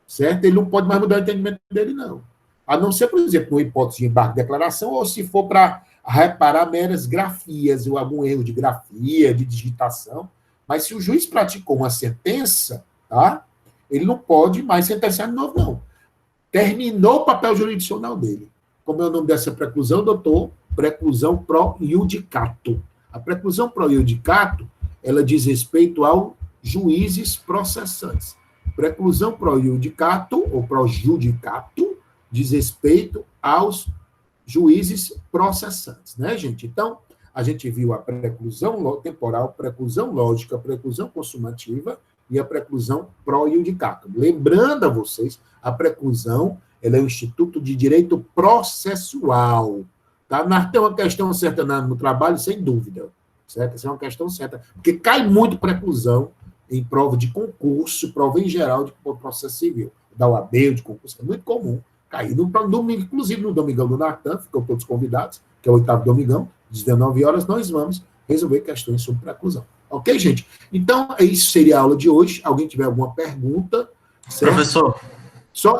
certo? Ele não pode mais mudar o entendimento dele, não. A não ser, por exemplo, uma hipótese de embargo de declaração, ou se for para reparar meras grafias, ou algum erro de grafia, de digitação. Mas se o juiz praticou uma sentença, tá? Ele não pode mais sentenciar de novo, não. Terminou o papel jurisdicional dele. Como é o nome dessa preclusão, doutor? Preclusão pro iudicato. A preclusão pro iudicato, ela diz respeito aos juízes processantes. Preclusão pro iudicato, ou pro judicato, diz respeito aos juízes processantes, né, gente? Então, a gente viu a preclusão temporal, preclusão lógica, preclusão consumativa e a preclusão pro iudicato. Lembrando a vocês, a preclusão, ela é um instituto de direito processual, tá? Tem uma questão certa no trabalho, sem dúvida, certo? Essa é uma questão certa, porque cai muito preclusão em prova de concurso, prova em geral de processo civil, da OAB, de concurso, é muito comum cair. Inclusive no Domingão do Natan, ficam todos convidados, que é o 8º Domingão, às 19 horas, nós vamos resolver questões sobre preclusão. Ok, gente? Então, isso seria a aula de hoje. Alguém tiver alguma pergunta? Certo? Professor.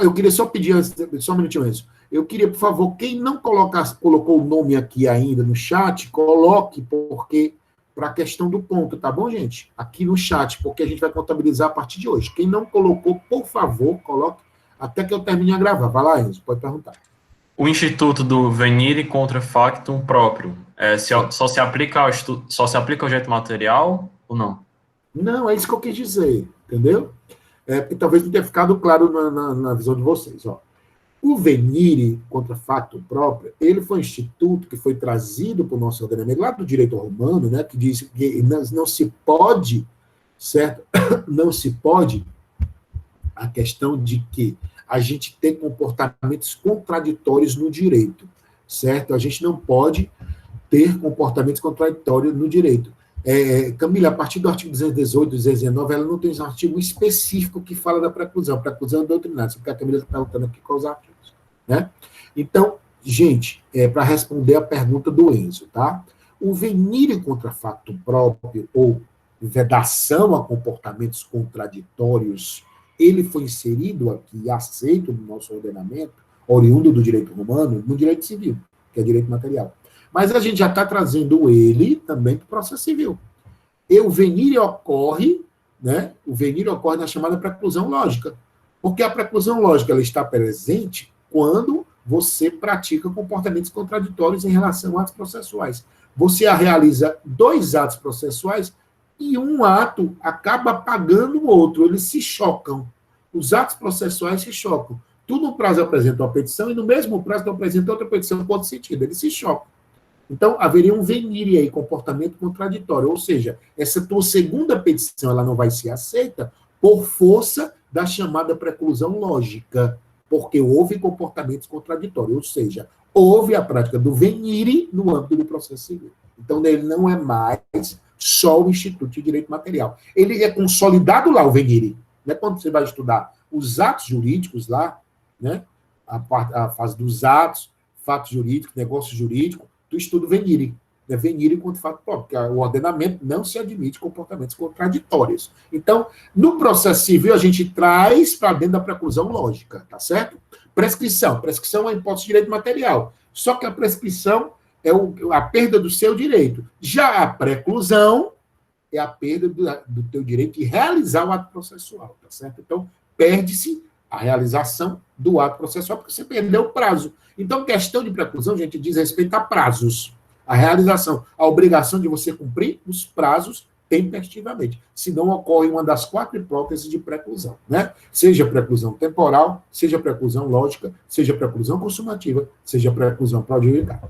Eu queria só pedir, só um minutinho, Enzo. Eu queria, por favor, quem não colocou o nome aqui ainda no chat, coloque, porque para a questão do ponto, tá bom, gente? Aqui no chat, porque a gente vai contabilizar a partir de hoje. Quem não colocou, por favor, coloque até que eu termine a gravar. Vai lá, Enzo, pode perguntar. O instituto do venire contra factum próprio, só se aplica ao jeito material ou não? Não, é isso que eu quis dizer, entendeu? Porque talvez não tenha ficado claro na visão de vocês. Ó. O venire contra factum próprio, ele foi um instituto que foi trazido para o nosso ordenamento, lá do direito romano, né, que diz que não se pode, certo? Não se pode a questão de que a gente tem comportamentos contraditórios no direito, certo? A gente não pode ter comportamentos contraditórios no direito. Camila, a partir do artigo 218, 219, ela não tem um artigo específico que fala da preclusão. Preclusão doutrinária, porque a Camila está perguntando aqui quais artigos, né? Então, gente, para responder a pergunta do Enzo, tá? O venire contra factum próprio, ou vedação a comportamentos contraditórios, ele foi inserido aqui, aceito no nosso ordenamento, oriundo do direito romano, no direito civil, que é direito material. Mas a gente já está trazendo ele também para o processo civil. E o venire ocorre, né? O venire ocorre na chamada preclusão lógica. Porque a preclusão lógica ela está presente quando você pratica comportamentos contraditórios em relação a atos processuais. Você realiza 2 atos processuais e um ato acaba apagando o outro, eles se chocam. Os atos processuais se chocam. Tu no prazo apresenta uma petição e no mesmo prazo tu apresenta outra petição com outro sentido, eles se chocam. Então, haveria um venire aí, comportamento contraditório, ou seja, essa tua segunda petição ela não vai ser aceita por força da chamada preclusão lógica, porque houve comportamentos contraditórios, ou seja, houve a prática do venire no âmbito do processo civil. Então, ele não é mais só o Instituto de Direito Material. Ele é consolidado lá, o venire. Né? Quando você vai estudar os atos jurídicos lá, né? A fase dos atos, fatos jurídicos, negócio jurídico, tu estuda o venire. Né? Venire contra fato próprio, porque o ordenamento não se admite comportamentos contraditórios. Então, no processo civil, a gente traz para dentro da preclusão lógica, tá certo? Prescrição. Prescrição é a hipótese de direito material. Só que a prescrição é a perda do seu direito. Já a preclusão é a perda do teu direito de realizar o ato processual, tá certo? Então, perde-se a realização do ato processual porque você perdeu o prazo. Então, questão de preclusão, gente, diz respeito a prazos. A realização, a obrigação de você cumprir os prazos tempestivamente. Senão ocorre uma das 4 hipóteses de preclusão, né? Seja preclusão temporal, seja preclusão lógica, seja preclusão consumativa, seja preclusão prejudicada.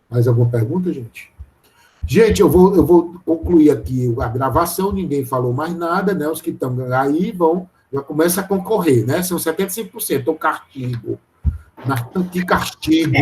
Mais alguma pergunta, gente? Gente, eu vou concluir aqui a gravação, ninguém falou mais nada, né? Os que estão aí já começam a concorrer, né? São 75%, o castigo. Que castigo!